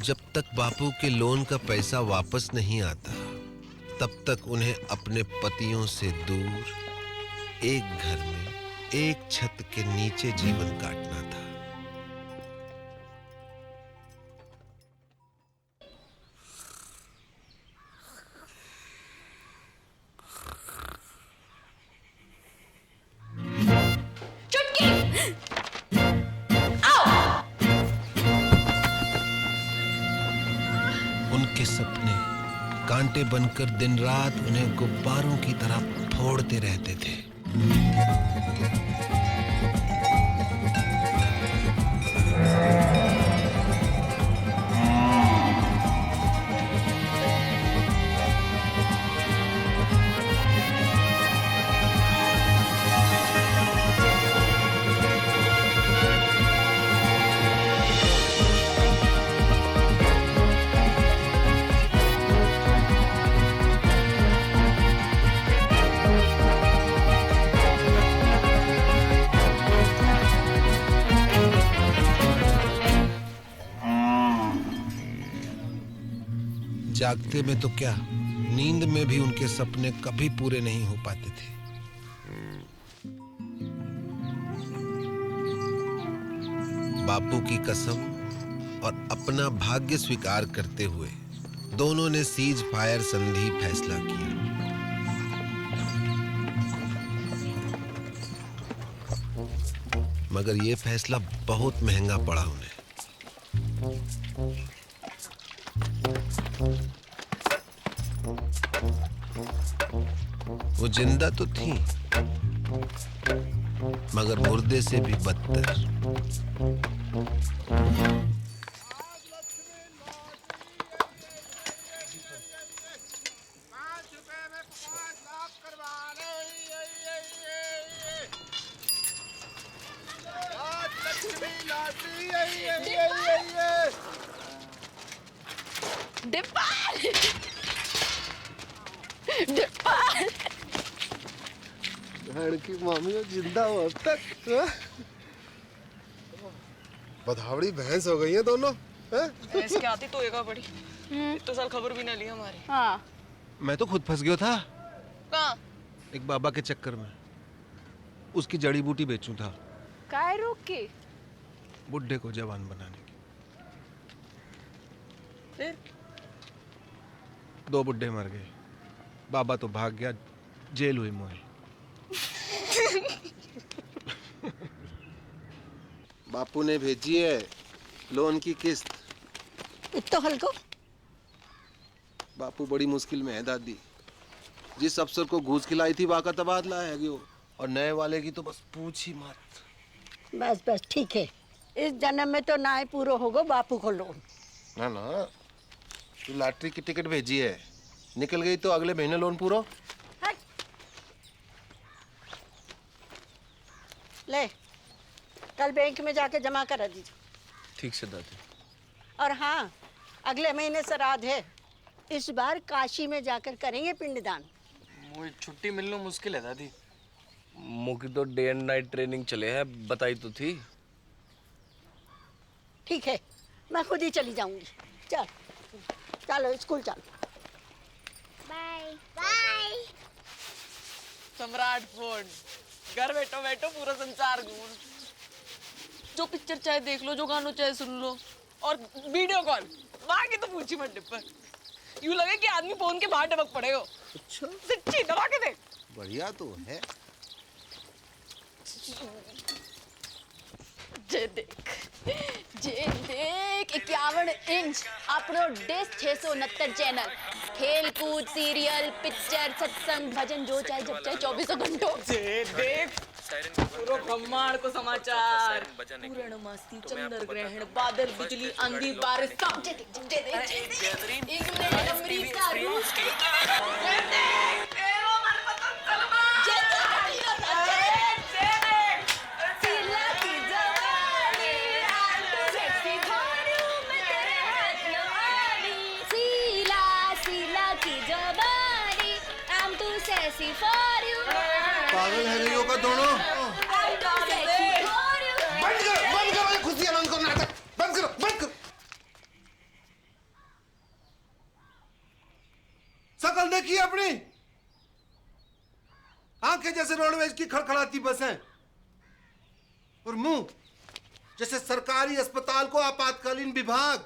जब तक बापू के लोन का पैसा वापस नहीं आता, तब तक उन्हें अपने पतियों से दूर एक घर में एक छत के नीचे जीवन काटना था। उनके सपने कांटे बनकर दिन रात उन्हें गुब्बारों की तरह फोड़ते रहते थे। जागते में तो क्या, नींद में भी उनके सपने कभी पूरे नहीं हो पाते थे। बापू की कसम और अपना भाग्य स्वीकार करते हुए दोनों ने सीज फायर संधि फैसला किया। मगर यह फैसला बहुत महंगा पड़ा उन्हें। वो जिंदा तो थी, मगर मुर्दे से भी बदतर। की मामी जिंदा हो अब तक। बधावड़ी भैंस हो गई है दोनों। भैंस के आती तो एगा बड़ी। इतने साल खबर भी ना ली हमारी। हाँ। मैं तो खुद फंस गया था। कहाँ? एक बाबा के चक्कर में। उसकी जड़ी बूटी बेचूं था। काय रोक के? बुड्ढे को जवान बनाने की। फिर? 2 बुड्ढे मर गए। बाबा तो भाग गया, जेल हुई मोही। बापू ने भेजी है लोन की किस्त। इतना हल्को? बापू बड़ी मुश्किल में है दादी। जिस अफसर को घूस खिलाई थी वाका तबादला है वो, और नए वाले की तो बस पूछ ही मत। बस बस ठीक है, इस जन्म में तो ना ही पूरा होगा बापू को लोन। ना ना, तू लॉटरी की टिकट भेजी है, निकल गई तो अगले महीने लोन पूरा। ले, कल बैंक में जाके जमा करा दीजिए। ठीक से दादी। और हाँ, अगले महीने श्राद्ध है, इस बार काशी में जाकर करेंगे पिंडदान। मुझे छुट्टी मिलना मुश्किल है दादी। मुझे तो डे एंड नाइट ट्रेनिंग चले है, बताई तो थी। ठीक है, मैं खुद ही चली जाऊंगी। चल चलो स्कूल चलो। Bye bye. सम्राट फोन, घर बैठो बैठो पूरा संसार घूम। जो पिक्चर चाहे देख लो, जो गानों चाहे सुन लो, और वीडियो कॉल वहां की तो पूछी मत डिब्बर। यूं लगे कि आदमी फोन के बाहर टपक पड़े हो। अच्छा, सच्ची दबा के देख। बढ़िया तो है। जे देख 51 इंच अपनो डिश 669 चैनल खेल कूद सीरियल पिक्चर सत्संग भजन जो चाहे जब चाहे 24 घंटों जे देख पूरो ब्रह्मांड को समाचार पूर्णमासी चंद्र ग्रहण बादल बिजली आंधी बारिश सब जे देख इंग्लैंड अमेरिका रूस पागल है नहीं होगा दोनों। बंद करो ये खुशी आनंद को नाटक बंद करो। शकल देखिए अपनी, आंखें जैसे रोडवेज की खड़खड़ाती बसें और मुंह जैसे सरकारी अस्पताल को आपातकालीन विभाग।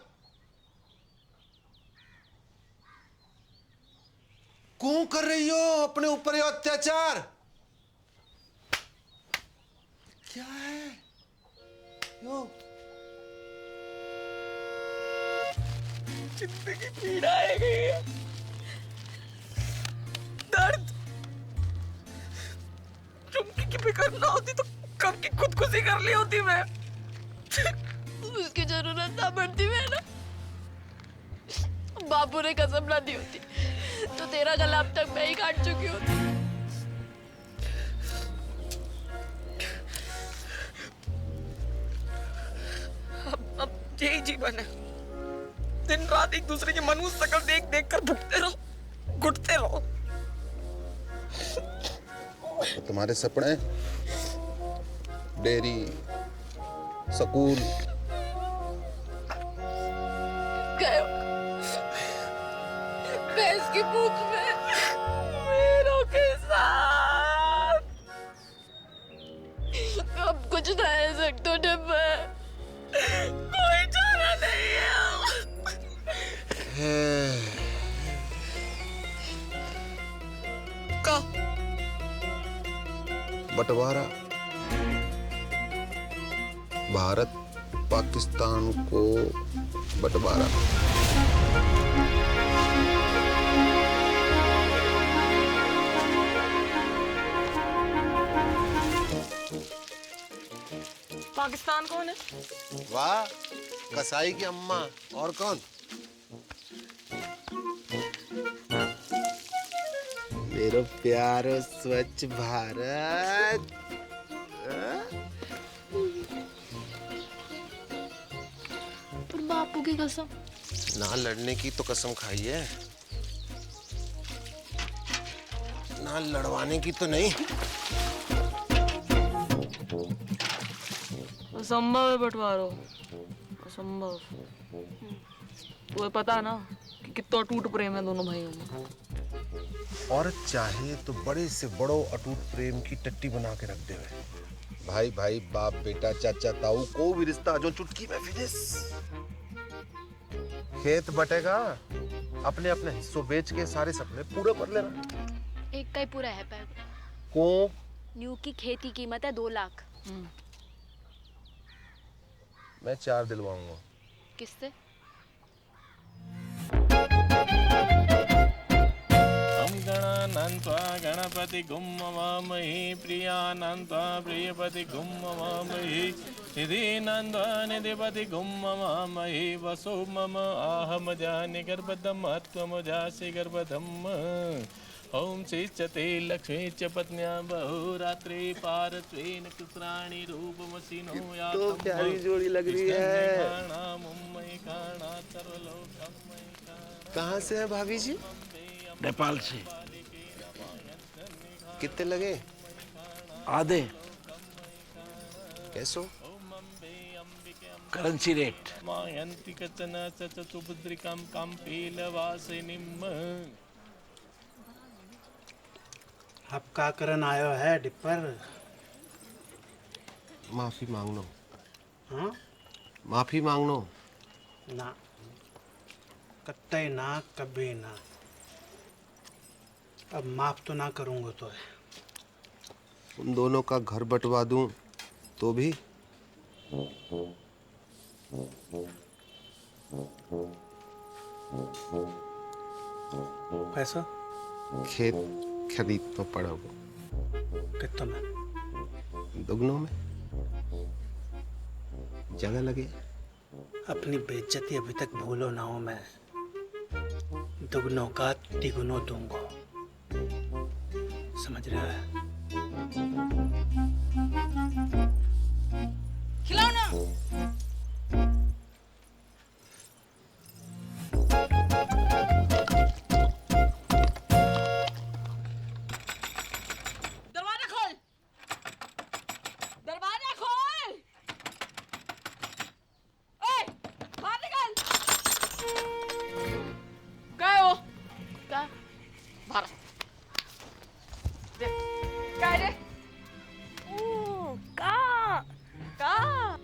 क्यों कर रही हो अपने ऊपर ये अत्याचार? क्या है यो? जिंदगी पीड़ा है गई दर्द। चुमकी की फिक्र ना होती तो कब की खुदकुशी कर ली होती मैं। उसकी जरूरत ना पड़ती मैं ना, बापू ने कसम ना दी होती तो तेरा गला अब तक मैं ही काट चुकी होती। अब यही जीवन है, दिन रात एक दूसरे की मनुष्य शक्ल देख देख कर भुगते रहो, घुटते रहो। तो तुम्हारे सपने डेयरी स्कूल भैंस की भूख में मेरों के साथ अब कुछ ना है सकते डब्बा, कोई चारा नहीं है। का बंटवारा भारत पाकिस्तान को बंटवारा। पाकिस्तान कौन है? वाह, कसाई की अम्मा। और कौन? मेरा प्यारो स्वच्छ भारत। पर बापू की कसम ना लड़ने की तो कसम खाई है, ना लड़वाने की तो नहीं। असंभव है बंटवारो, असंभव। तुम्हें पता ना कि कितना अटूट प्रेम है दोनों भाइयों में। औरत चाहे तो बड़े से बड़ो अटूट प्रेम की टट्टी बना के रख दे। भाई भाई, बाप बेटा, चाचा ताऊ, कोई भी रिश्ता जो चुटकी में फिनिश। खेत बटेगा, अपने अपने हिस्सों बेच के सारे सपने पूरे कर लेना। एक का ही पूरा है पैर को न्यू की खेती कीमत है 2 लाख। मैं 4 दिलवाऊंगा। किससे? गणानन्त्वा गणपति गुम्मवामहि प्रियानन्त्वा प्रियपति गुम्मवामहि निधिनन्त्वा निधिपति गुम्मवामहि वसो मम आहमजानि गर्भदम् त्वमजासि गर्भदम्। ओम श्रीचते लक्ष्मी च पत्न्या बहुरात्रि पारत्वेन कुत्राणि रूपमसिनो यातम्। तो प्यारी जोड़ी लग रही है। कहाँ से है भाभी जी? नेपाल से। कितने लगे? आधे। कैसो? Currency rate. मायन्ति कचन सचतुभद्रिकां काम्पीलवासिनीम्। अब का करन आयो है डिपर? माफी मांगनो। हाँ? माफी मांगनो। ना, कत्ते ना, कभी ना। अब माफ तो ना करूंगा तो है। उन दोनों का घर बंटवा दूं तो भी? पैसा खेत खरीद तो पड़ा वो। कितना में? दुगनों में जगह लगे। अपनी बेइज्जती अभी तक भूलो ना हो। मैं दुगनों का तिगुनों दूंगा, समझ रहा है? खिलाओ ना। दरवाजा खोल, दरवाजा खोल। ओए, बाहर निकल। गए हो? क्या? बाहर। देख, क्या है रे?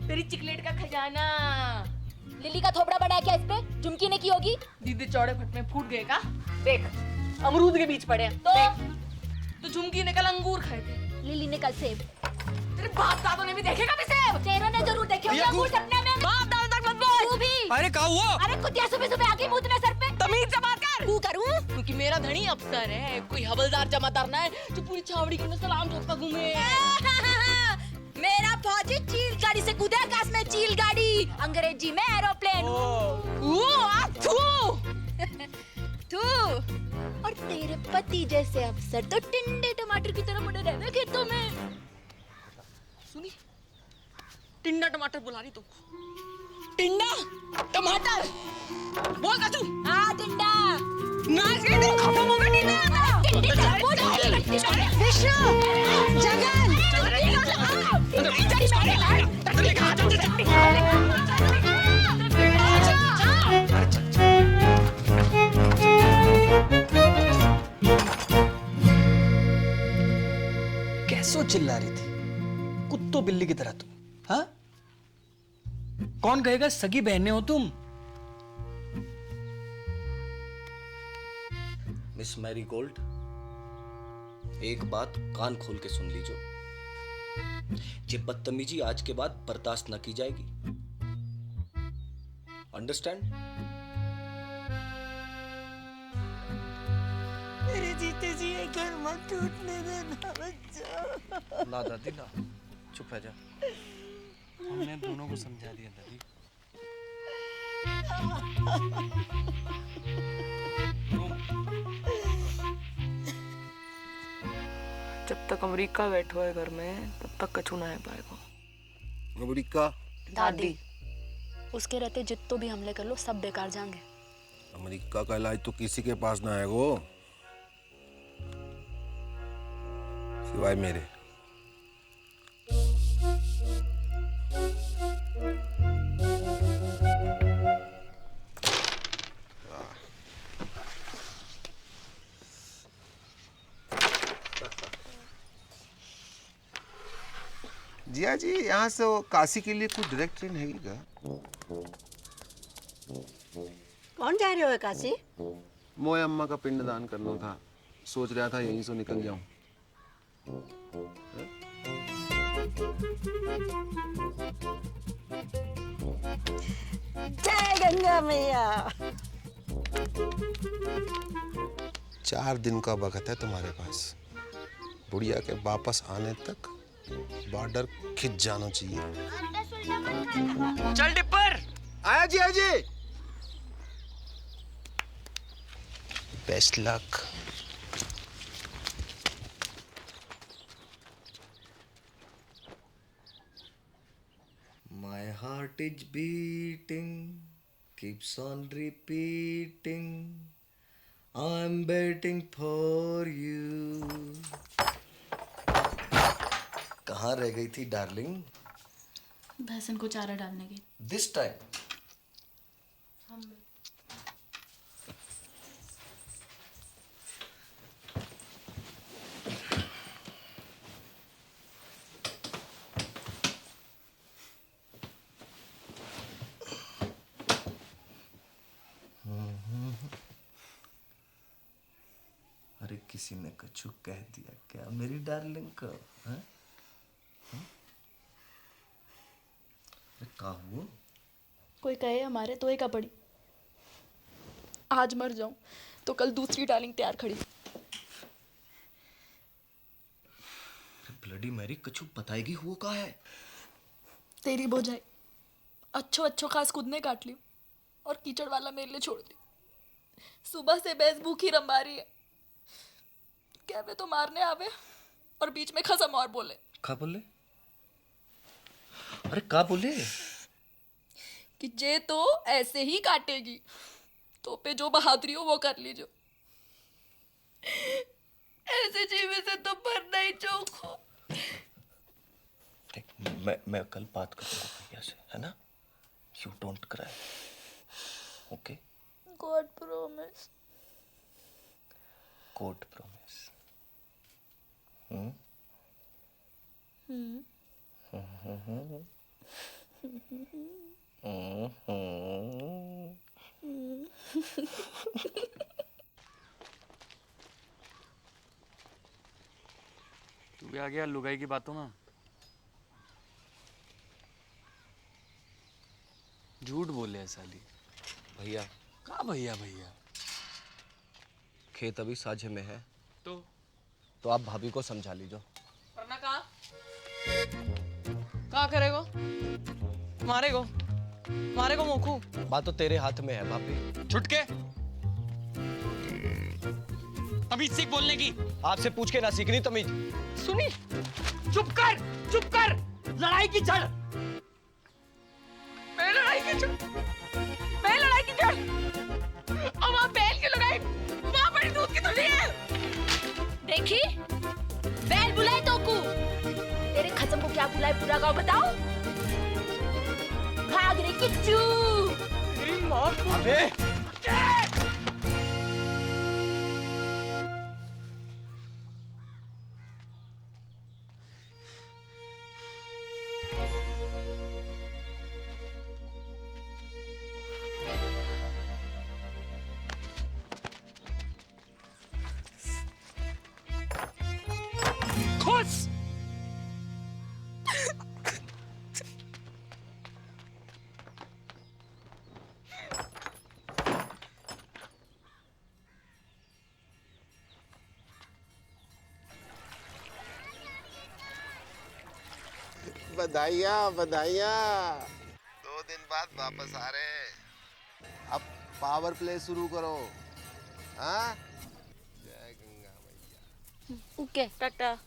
तेरी चिकलेट का खजाना। लिली का थोबड़ा बड़ा है क्या इस पे? झुमकी ने की होगी। दीदी चौड़े फट में फूट गए का? देख, अमरूद के बीच पड़े हैं। तो झुमकी ने कल अंगूर खाए थे, लिली ने कल सेब। तेरे बाप दादों ने भी देखे कभी सेब? तेरों ने जरूर देखे होंगे अंगूर सपने में। बाप दादा तक मत बोल। तू भी। अरे क्या हुआ? अरे कुतिया सुबह सुबह आके मुंह सर पे। तमीज से बात कर। तू करूं? क्योंकि मेरा धनी अफसर है, कोई हवलदार जमादार ना है जो पूरी छावड़ी के अंदर सलाम ठोकता घूमे। मेरा फौजी चील गाड़ी से कूदे आकाश में, चील गाड़ी अंग्रेजी में एरोप्लेन। तू और तेरे पति जैसे अफसर तो टिंडे टमाटर की तरह पड़े रहते खेतों में। सुनी, टिंडा टमाटर बुला रही तुमको। टिंडा टमाटर बोल कचू। हाँ टिंडा। नाच के दिन खत्म हो गया टिंडा। विष्णु, जगन, कैसो चिल्ला रही थी कुत्तों बिल्ली की तरह तुम? हाँ, कौन कहेगा सगी बहनें हो तुम? मिस मैरी गोल्ड, एक बात कान खोल के सुन लीजिए। ये बदतमीजी आज के बाद बर्दाश्त न की जाएगी। अंडरस्टैंड? मेरे जीते जी ये घर मत टूटने देना बच्चा। ना दादी ना, चुप रह जा। हमने दोनों को समझा दिया दादी। जब तक अमेरिका बैठो है घर में तब तक कछु ना आ पाएगा। अमेरिका? दादी, उसके रहते जित्तो भी हमले कर लो सब बेकार जाएंगे। अमेरिका का इलाज तो किसी के पास ना आएगो सिवाय मेरे। जिया जी, यहाँ से वो काशी के लिए कुछ डायरेक्ट ट्रेन है क्या? कौन जा रहे हो काशी? मोए अम्मा का पिंडदान करना था, सोच रहा था यहीं से निकल जाऊं। जय गंगा मैया। 4 दिन का वक्त है तुम्हारे पास। बुढ़िया के वापस आने तक बॉर्डर खिंच जाना चाहिए। चल डिप्पर। आया जी, आया जी। Best luck. My heart is beating, keeps on repeating. I'm waiting for you. कहाँ रह गई थी डार्लिंग? भैंसन को चारा डालने की। This time. अरे किसी ने कछु कह दिया क्या मेरी डार्लिंग को? हाँ? का हुआ? कोई कहे हमारे तो एक पड़ी। आज मर जाऊं तो कल दूसरी डार्लिंग तैयार खड़ी। ब्लडी मैरी, कछु बताएगी हुआ का है? तेरी बोझाई अच्छो खास खुद ने काट ली और कीचड़ वाला मेरे लिए छोड़ दी। सुबह से भैंस भूखी रंबा रही है। कहवे तो मारने आवे और बीच में खसम और बोले। का बोले? अरे का बोले? कि जे तो ऐसे ही काटेगी तो पे जो बहादुरी हो वो कर लीजो। ऐसे जीवे से तो भरना ही चौक हो। मैं कल बात करूंगा भैया से, है ना? You don't cry, okay? God promise. God promise. तू भी आ गया लुगाई की बातों में। झूठ बोले है साली। भैया कहाँ भैया भैया? खेत अभी साझे में है तो आप भाभी को समझा लीजो। वरना कहाँ करेगो? मारेगो मोखू। बात तो तेरे हाथ में है भाभी। छुटके तमीज सीख बोलने की। आपसे पूछ के ना सीखनी तमीज। सुनी, चुप कर। लड़ाई की जड़। मैं लड़ाई की जड़। और वहाँ बैल की लड़ाई, वहाँ बड़ी दूध की थोड़ी है। देखी, बैल बुलाए तो को। तेरे खसम को क्या बुलाए पूरा गाँव बताओ। भाग रे किच्चू। अबे खुश। बधाइयाँ 2 दिन बाद वापस आ रहे हैं। अब पावर प्ले शुरू करो। हाँ, जय गंगा मैया। ओके टाटा।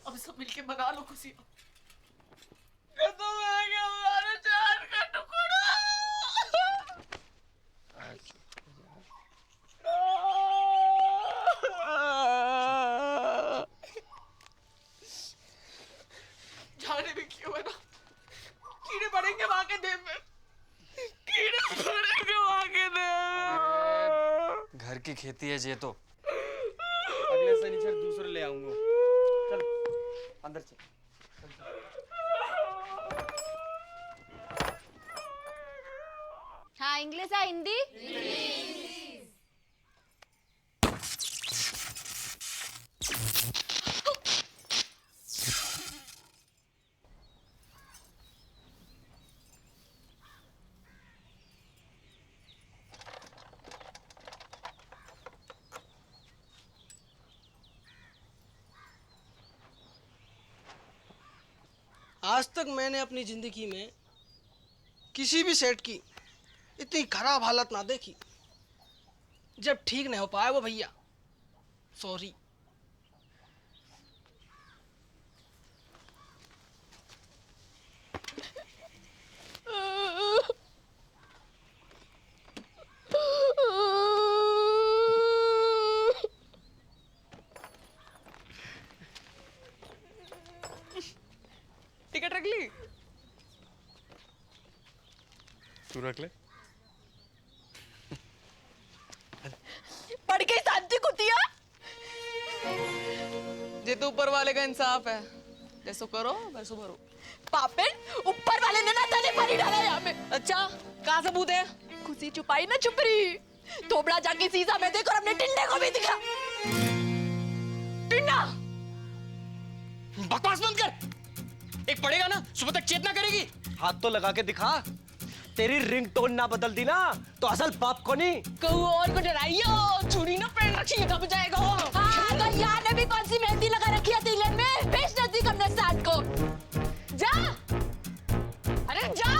अब सब मिलके मना लो खुशियाँ। खत्म हो गया हमारा जान का टुकड़ा। जाने भी क्यों है ना, कीड़े पड़ेंगे वहां के देह में। घर की खेती है जे तो। अगले शनिचर दूसरे ले आऊंगा। चल अंदर चल। हाँ, इंग्लिश है हिंदी? आज तक मैंने अपनी जिंदगी में किसी भी सेट की इतनी खराब हालत ना देखी। जब ठीक नहीं हो पाया वो भैया, सॉरी। टिकट रख ली? तू रख ले। पढ़ के शांति कुतिया। ये तो ऊपर वाले का इंसाफ है, जैसो करो वैसो भरो। पापिन, ऊपर वाले ने ना तने पानी डाला यहाँ पे। अच्छा, कहाँ सबूत है? खुशी छुपाई ना छुप रही। थोबड़ा जाके शीशा में देखो और अपने टिंडे को भी दिखा। टिंडा, बकवास बंद कर। एक पड़ेगा ना, सुबह तक चेतना करेगी। हाथ तो लगा के दिखा। तेरी रिंगटोन ना बदल दी ना तो असल बाप को नहीं। कहूँ और को डराइयो, छुरी ना पहन रखी है, दब जाएगा वो। हाँ, तो यहाँ ने भी कौन सी मेहंदी लगा रखी है तीले में? बेच नजदीक हमने साथ को। जा, अरे जा,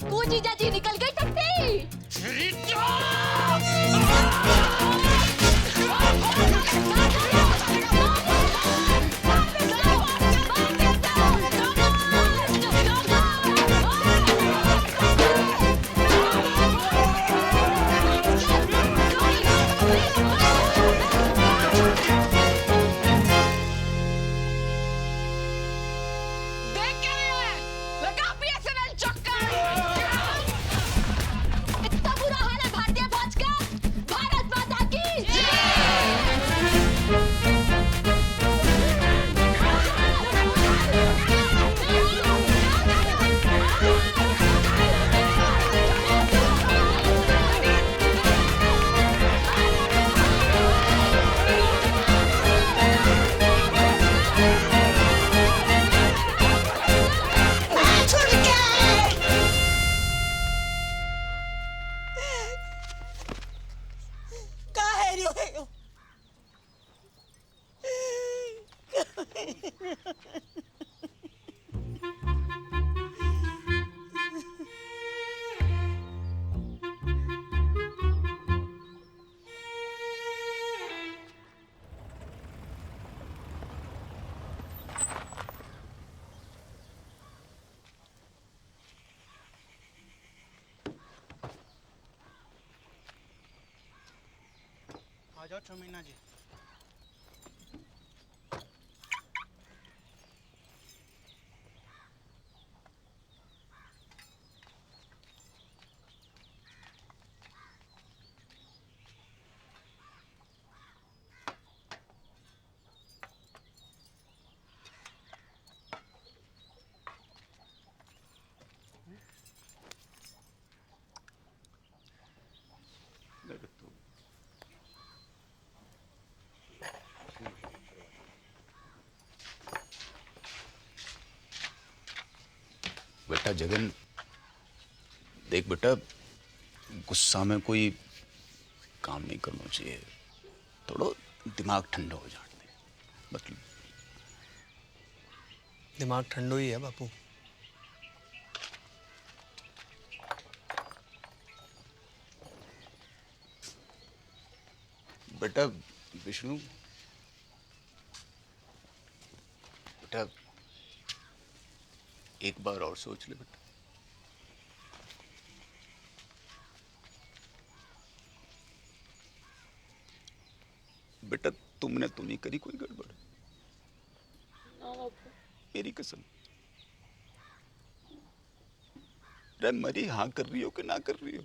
तू जीजा जी निकल गई टट्टी। आ जाओ चमीना जी। बेटा जगन, देख बेटा, गुस्सा में कोई काम नहीं करना चाहिए। थोड़ा दिमाग ठंडा हो जाने दे। मतलब दिमाग ठंडो ही है बापू। बेटा विष्णु, बेटा एक बार और सोच ले बेटा। बेटा तुमने तो नहीं करी कोई गड़बड़? मेरी कसम। अरे मरी हाँ कर रही हो कि ना कर रही हो?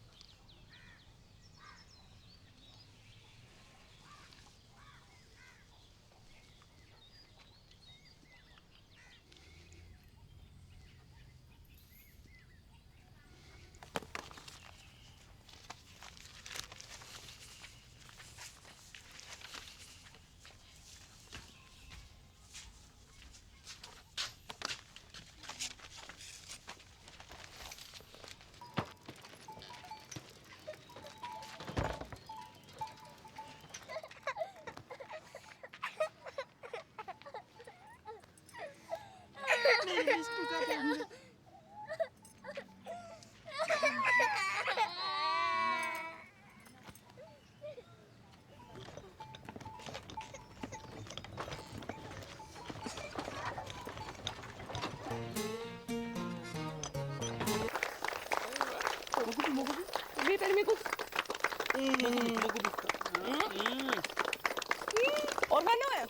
और खाना है,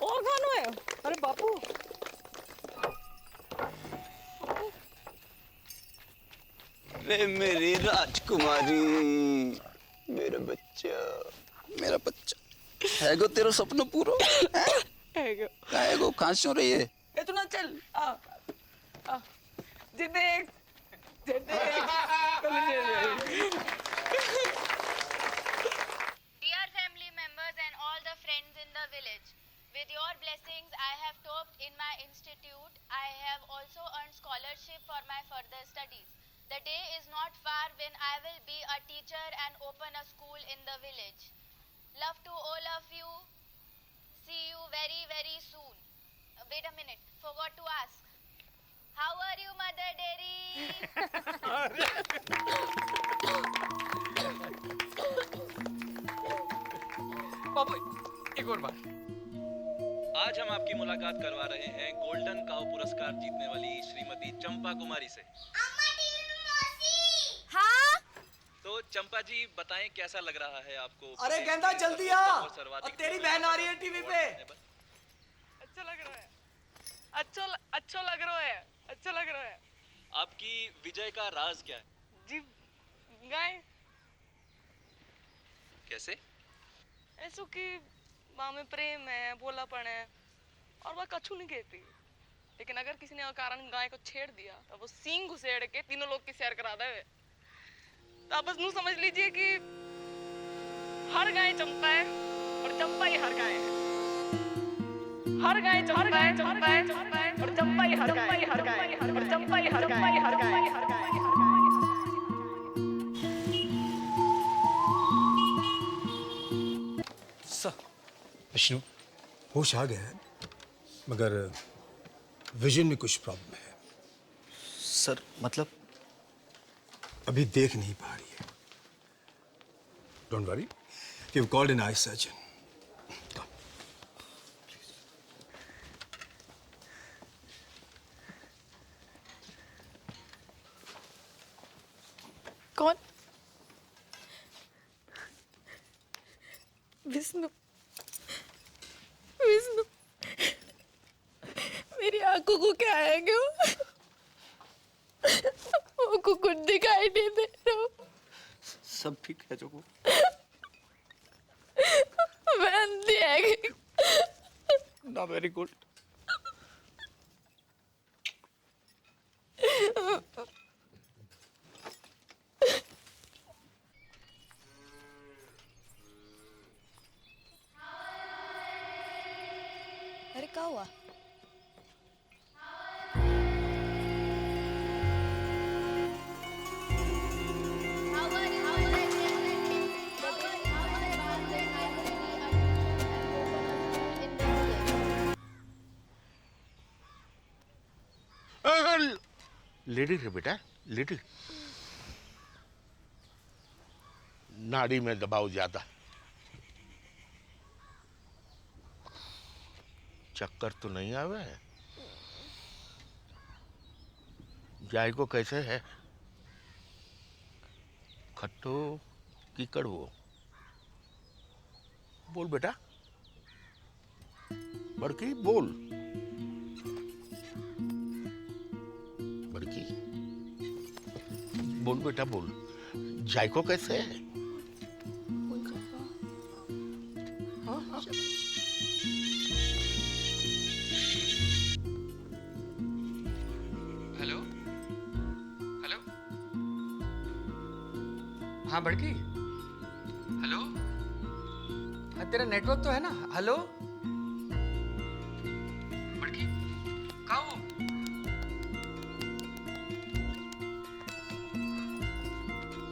और खाना है। अरे बापू, अरे मेरी राजकुमारी, मेरा बच्चा, मेरा बच्चा है गो, तेरा सपना पूरा है गो। कहाँ से हो रही है? ये तू ना चल, आ जे देख, Dear family members and all the friends in the village, with your blessings I have topped in my institute. I have also earned scholarship for my further studies. The day is not far when I will be a teacher and open a school in the village. Love to all of you. See you very, very soon. Wait a minute, forgot to ask. How are you, Mother Dairy? बाबू एक और बार। आज हम आपकी मुलाकात करवा रहे हैं golden cow पुरस्कार जीतने वाली श्रीमती चंपा कुमारी से। हाँ? तो चंपा जी बताएं कैसा लग रहा है आपको? अरे गेंदा जल्दी आ, अब तेरी बहन आ रही है टीवी पे। अच्छा लग रहा है, अच्छा लग रहा है, अच्छा लग रहा है। आपकी विजय का राज क्या है? जी गाय कैसे? ऐसो कि माँ में प्रेम है, भोलापन है, और वह कछु नहीं कहती। लेकिन अगर किसी ने अकारण गाय को छेड़ दिया तो वो सींग घुसेड़ के तीनों लोग की सैर करा दे। तो आप बस यूं समझ लीजिए कि हर गाय चंपा है और चंपा ही हर गाय है। हर गाय चंपा है, चंपा है, चंपा है, और चंपा ही हर गाय, हर गाय, और चंपा ही हर गाय, हर गाय, हर गाय। विष्णु, होश आ गया है, मगर विजन में कुछ प्रॉब्लम है। सर मतलब? अभी देख नहीं पा रही है। Don't worry, we called an eye surgeon. कौन? विष्णु, विष्णु, मेरी आंखों को क्या है क्यों? वो कुछ दिखाई नहीं दे रहा। सब ठीक है जोगो? मैं अंधी है ना, वेरी गुड। अरे क्या हुआ? लिटिल है बेटा, लिटिल। नाड़ी में दबाव ज्यादा। चक्कर तो नहीं आवे? जाय को कैसे है? खट्टो की कड़वो? बोल बेटा, बड़की बोल। बड़की बोल बेटा, बोल। जायको कैसे है? हेलो हेलो, हाँ बड़की, हेलो, हाँ तेरा नेटवर्क तो है ना? हेलो बड़की, कहाँ हो?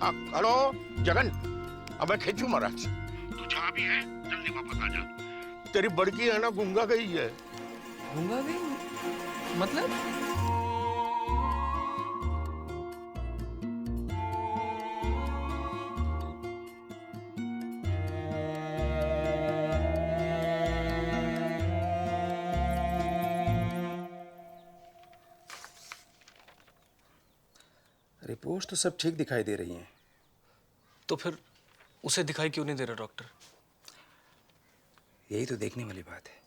हाँ, हेलो जगन, अब मैं खींचू महाराज। तू जहाँ भी है जल्दी वापस आ जा। तेरी बड़की है ना, गूंगा गई है। गूंगा गई मतलब? रिपोर्ट्स तो सब ठीक दिखाई दे रही हैं। तो फिर उसे दिखाई क्यों नहीं दे रहा डॉक्टर? यही तो देखने वाली बात है।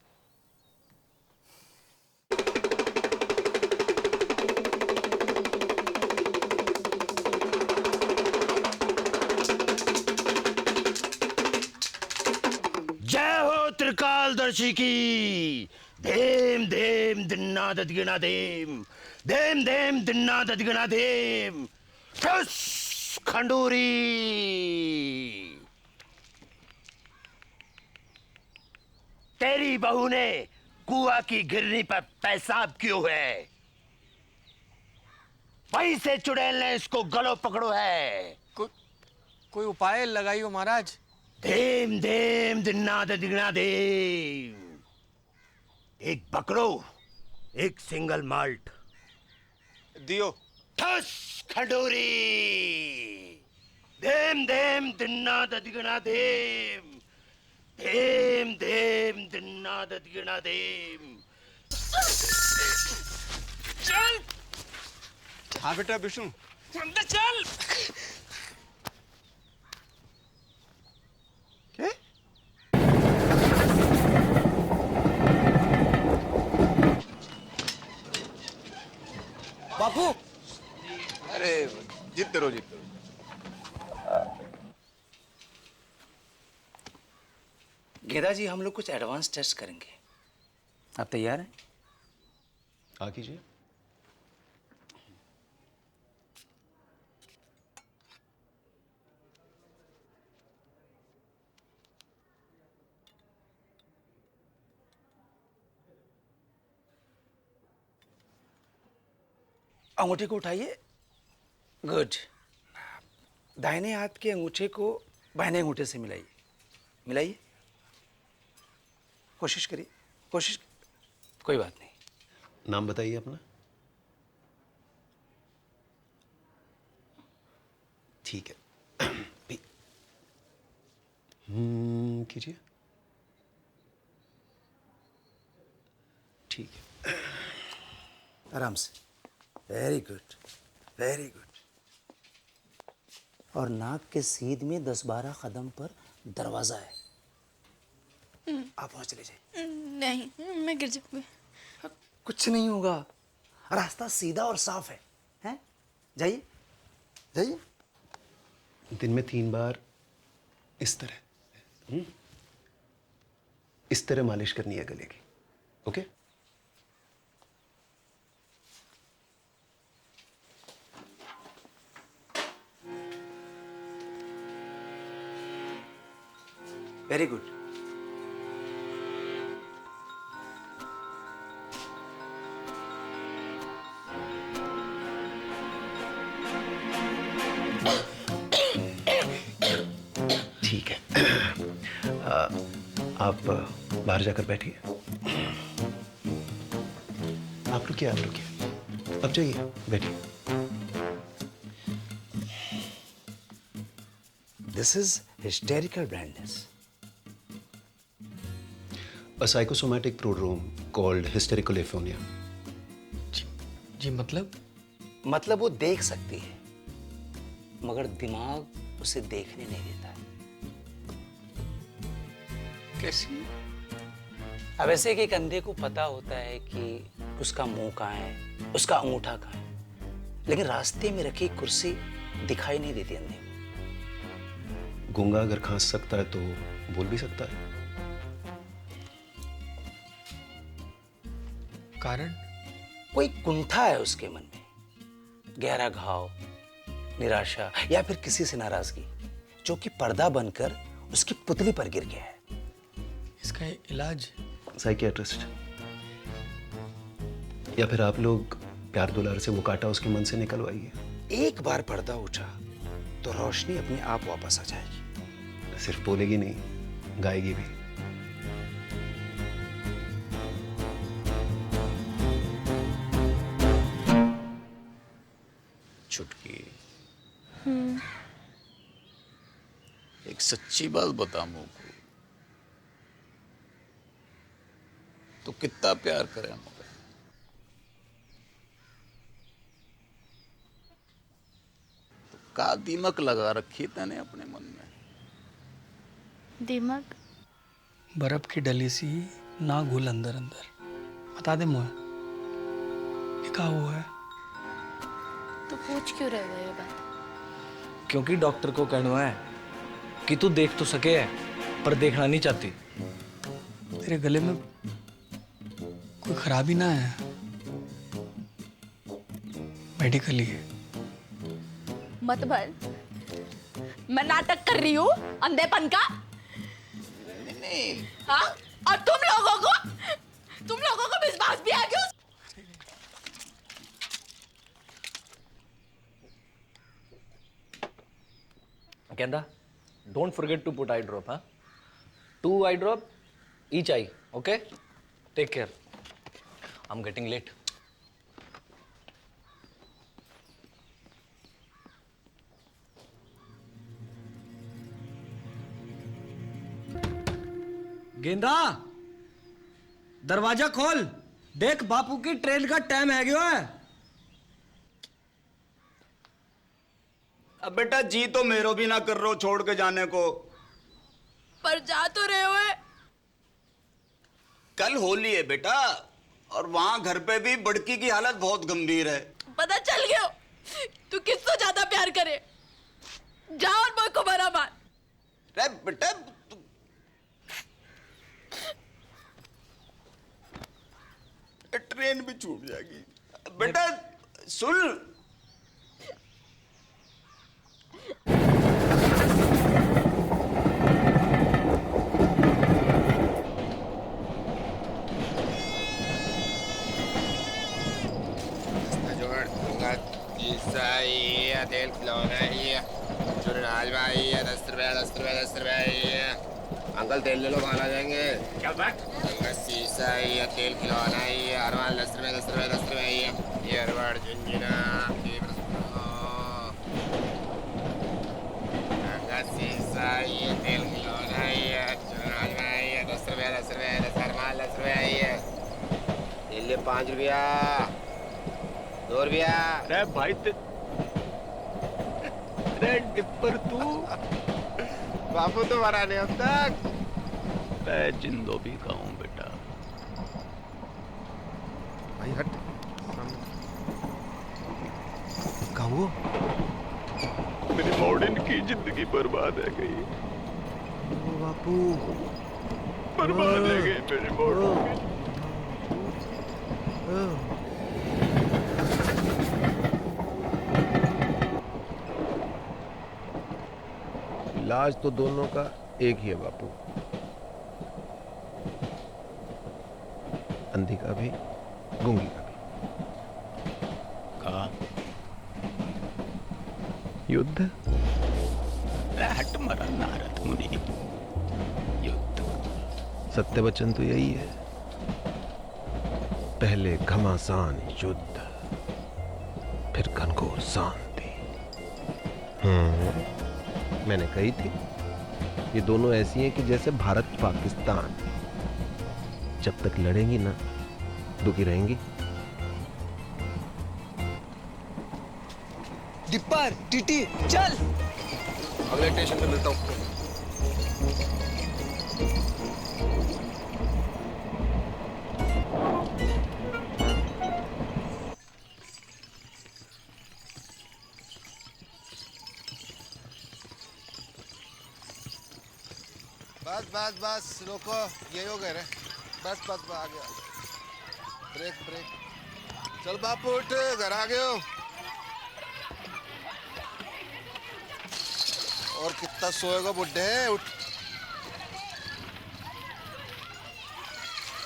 जय हो त्रिकालदर्शी की। धेम धेम दिन्ना ददगिना धेम, धेम धेम दिन्ना ददगिना धेम। ठुस खंडूरी। तेरी बहू ने कुआ की गिरनी पर पेशाब क्यों है? वहीं से चुड़ैल ने इसको गलो पकड़ो है। कोई उपाय लगाइयो महाराज। धेम धेम दिन्ना ददिगना धेम। एक बकरो, एक सिंगल माल्ट दियो। ठस खंडूरी। धेम धेम दिन्ना ददिगना धेम, धेम धेम दिन्ना ददिगना धेम। चल। हाँ बेटा विष्णु। अंदर चल। क्या? बापू। अरे जीतते रहो जीतते रहो। गेदा जी, हम लोग कुछ एडवांस टेस्ट करेंगे। आप तैयार हैं? हाँ कीजिए। अंगूठे को उठाइए। गुड। दाहिने हाथ के अंगूठे को बाहिने अंगूठे से मिलाइए। मिलाइए। कोशिश करिए, कोशिश। कोई बात नहीं। नाम बताइए अपना। ठीक है। कीजिए। ठीक है। आराम से। Very good, very good. और नाक के सीध में 10-12 कदम पर दरवाजा है। आप वहां चले जाइए। नहीं, मैं गिर जाऊंगी। कुछ नहीं होगा, रास्ता सीधा और साफ है। हैं? जाइए, जाइए। दिन में 3 बार इस तरह इस तरह मालिश करनी है गले की। ओके? Very good. ठीक है। आप बाहर जाकर बैठिए। आप रुकिए, आप रुकिए। अब जाइए, बैठिए। This is hysterical blindness. A psychosomatic prodrome called hysterical aphonia. जी मतलब? मतलब वो देख सकती है, मगर दिमाग उसे देखने नहीं देता है। कैसी? अब ऐसे कि एक अंधे को पता होता है कि उसका मुंह कहाँ है, उसका अंगूठा कहाँ है, लेकिन रास्ते में रखी कुर्सी दिखाई नहीं देती अंधे को। गूंगा अगर खांस सकता है तो बोल भी सकता है। कारण? कोई कुंठा है उसके मन में, गहरा घाव, निराशा या फिर किसी से नाराजगी, जो कि पर्दा बनकर उसकी पुतली पर गिर गया है। इसका इलाज? साइकियाट्रिस्ट या फिर आप लोग प्यार दुलार से वो काटा उसके मन से निकलवाइए। एक बार पर्दा उठा तो रोशनी अपने आप वापस आ जाएगी। सिर्फ बोलेगी नहीं, गाएगी भी। छुटकी, एक सच्ची बात बता मुझको, तो कितना प्यार करे हमको? का दीमक लगा रखी तने अपने मन में? दिमाग बर्फ की डली सी ना घुल अंदर अंदर। बता दे मुझे ये क्या हुआ है? तो पूछ क्यों रहे हो ये बात? क्योंकि डॉक्टर को कहना है कि तू देख तो सके है पर देखना नहीं चाहती। तेरे गले में कोई खराबी ना है? मेडिकली है। मत भर, मैं नाटक कर रही हूँ अंधेपन का। हाँ? और तुम लोगों को विश्वास भी आ गया? कहता don't forget to put eye drop. हाँ, 2 eye drop each eye. Okay, take care. I am getting late. गेंदा, दरवाजा खोल। देख बापू की ट्रेन का टाइम है गया है। अब बेटा जी तो मेरो भी ना कर रहे हो छोड़ के जाने को। पर जा तो रहे हो। कल होली है बेटा, और वहां घर पे भी बड़की की हालत बहुत गंभीर है। पता चल गया तू किससे ज्यादा प्यार करे। जा और मुझ को बरा मार। अरे बेटा ट्रेन भी छूट जाएगी। बेटा सुन, तेल खिलौना है, चुनाज भाई है, 10 रुपया 10 रुपया 10 रुपया है। अंकल तेल ले लो, बाहर आ जाएंगे। क्या बात? शीशा है, तेल खिलौना है, अरवाल 10 रुपया 10 रुपया 10 रुपया है। ये अरवाड़ झुंझुना शीशा है, तेल खिलौना है, चुनाज भाई है, 10 रुपया 10 रुपया 10 अरवाल 10 रुपया है। तेल ले 5 रुपया 2 रुपया। अरे भाई डिप्पर तू बापू तो मरा नहीं अब तक। मैं जिंदो भी खाऊं बेटा। भाई हट। क्या हुआ? मेरी मॉडर्न की जिंदगी बर्बाद है गई। बापू बर्बाद है गई मेरी मॉडर्न की। इलाज तो दोनों का एक ही है बापू, अंधी का भी गूंगी का भी। कहा युद्ध। हट मरा नारद मुनि। युद्ध सत्य वचन तो यही है, पहले घमासान युद्ध, फिर घनघोर शांति। मैंने कही थी ये दोनों ऐसी हैं कि जैसे भारत पाकिस्तान, जब तक लड़ेंगी ना दुखी रहेंगी। डिप्पर टीटी चल। अगले स्टेशन पे मिलता हूँ। बस बस बस रोको, यही हो गए रे। बस बस बस आ गया। Brake brake. चल बापू उठ, घर आ गए हो। और कितना सोएगा बुड्ढे, उठ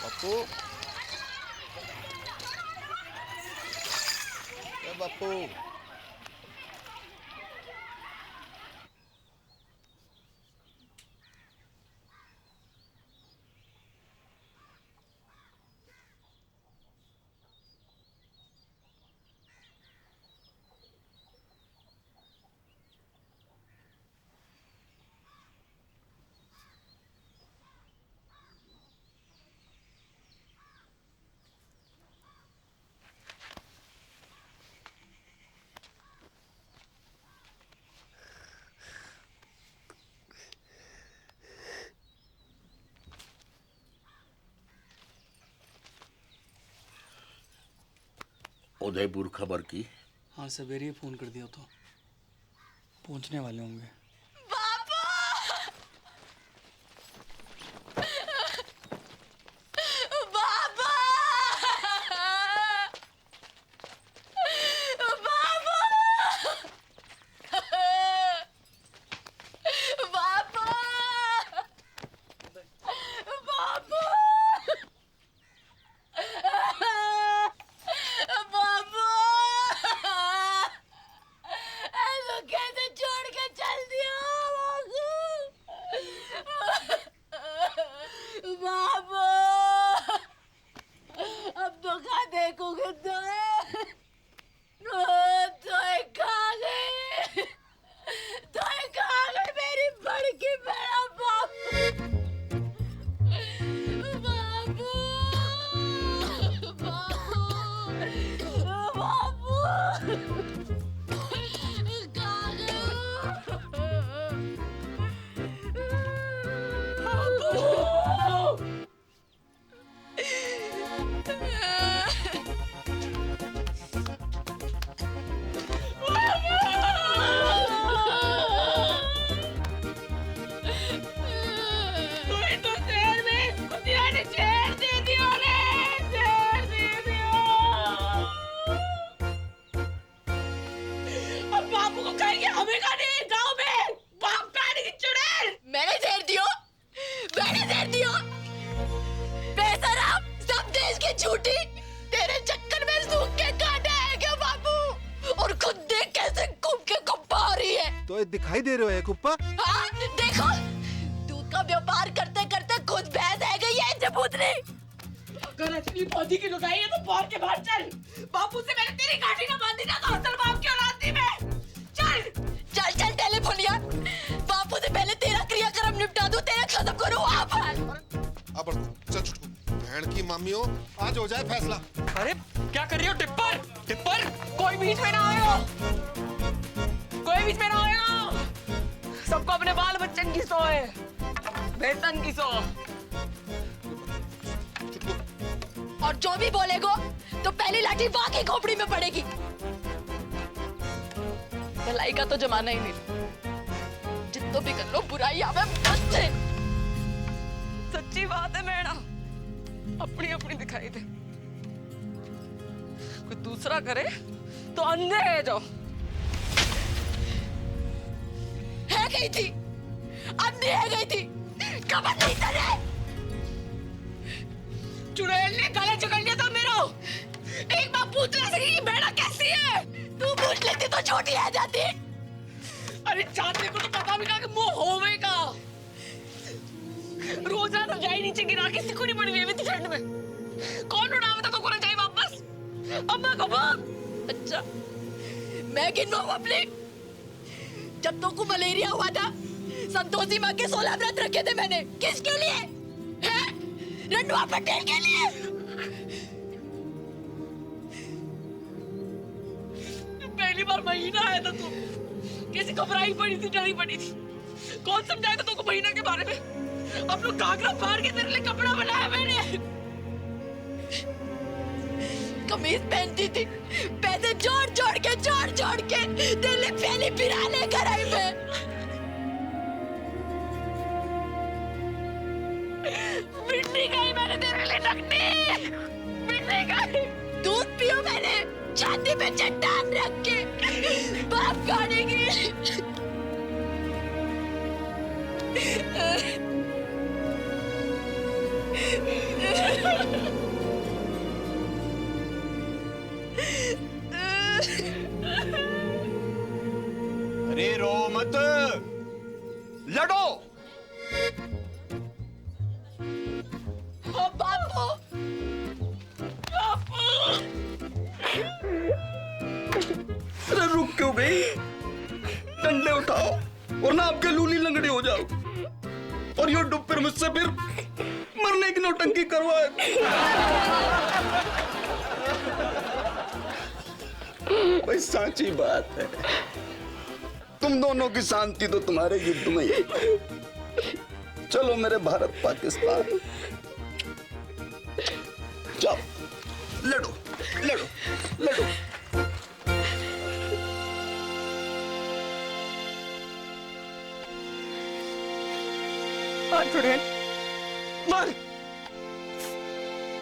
बापू। बापू उदयपुर खबर की? हाँ सवेरे ही फोन कर दिया तो पहुंचने वाले होंगे। तो दिखाई दे रहे हो कुप्पा? हाँ, देखो दूध का व्यापार करते करते खुद भैंस है गई है जबूतरी। अगर असली पौधी की लुगाई है तो बाहर के बाहर चल। बापू से मैंने तेरी गाड़ी ना बांधी ना तो असल बाप की औलाद थी मैं। चल चल चल टेलीफोनिया, बापू से पहले तेरा क्रियाक्रम निपटा दूं, तेरा खत्म करूं वहाँ पर। अब चल छुटकू, बहन की मामी हो, आज हो जाए फैसला। अरे क्या कर रही हो टिप्पर? टिप्पर कोई बीच में ना आयो, कोई बीच में ना आयो। सबको अपने बाल बच्चन की सो है, वेतन की सो। और जो भी बोलेगो तो पहली लाठी वाह की खोपड़ी में पड़ेगी। भलाई का तो जमाना ही नहीं, जितना भी कर लो बुराई आवे बस से। सच्ची बात है मैडम, अपनी अपनी दिखाई दे, कोई दूसरा करे तो अंधे है जो है गई थी, अंधी है गई थी, कबर नहीं तने। चुड़ैल ने गले जकड़ लिया था मेरा। एक बार पूछ ना सकी कि बेड़ा कैसी है, तू पूछ लेती तो छोटी आ जाती। अरे चांदनी को तो पता भी ना कि मुंह होवेगा। रोजाना जाई नीचे गिरा के सिकुड़ी पड़ी हुई थी ठंड में। कौन उड़ावे था तो को जाए वापस? अम्मा को बाप। अच्छा मैं गिनवाऊं अपने? जब तो को मलेरिया हुआ था संतोषी माँ के 16 व्रत रखे थे मैंने। किसके लिए? हैं? रंडवा पटेल के लिए। पहली बार महीना आया था तू, कैसी घबराई पड़ी थी, डरी पड़ी थी। कौन समझाएगा तुमको महीना के बारे में? अब लोग घाघरा फाड़ के तेरे लिए कपड़ा बनाया मैंने। कमीज पहनती थी, पैसे जोड़ जोड़ के तेरे लिए पहली पिरा लेकर आई मैं। मिट्टी गई मैंने तेरे लिए नकली, मिट्टी गई। दूध पियो मैंने छाती पे चट्टान रख के, बाप खाने की। अरे रो मत, लड़ो। बापू, बापू। अरे रुक क्यों गई? डंडे उठाओ और ना आपके लूली लंगड़ी हो जाओ। और यो डुब फिर मुझसे फिर मरने की नौटंकी करवाए। भाई साची बात है, तुम दोनों की शांति तो तुम्हारे युद्ध में ही। चलो मेरे भारत पाकिस्तान, जाओ लड़ो। लड़ो लड़ो। मार छोड़े मार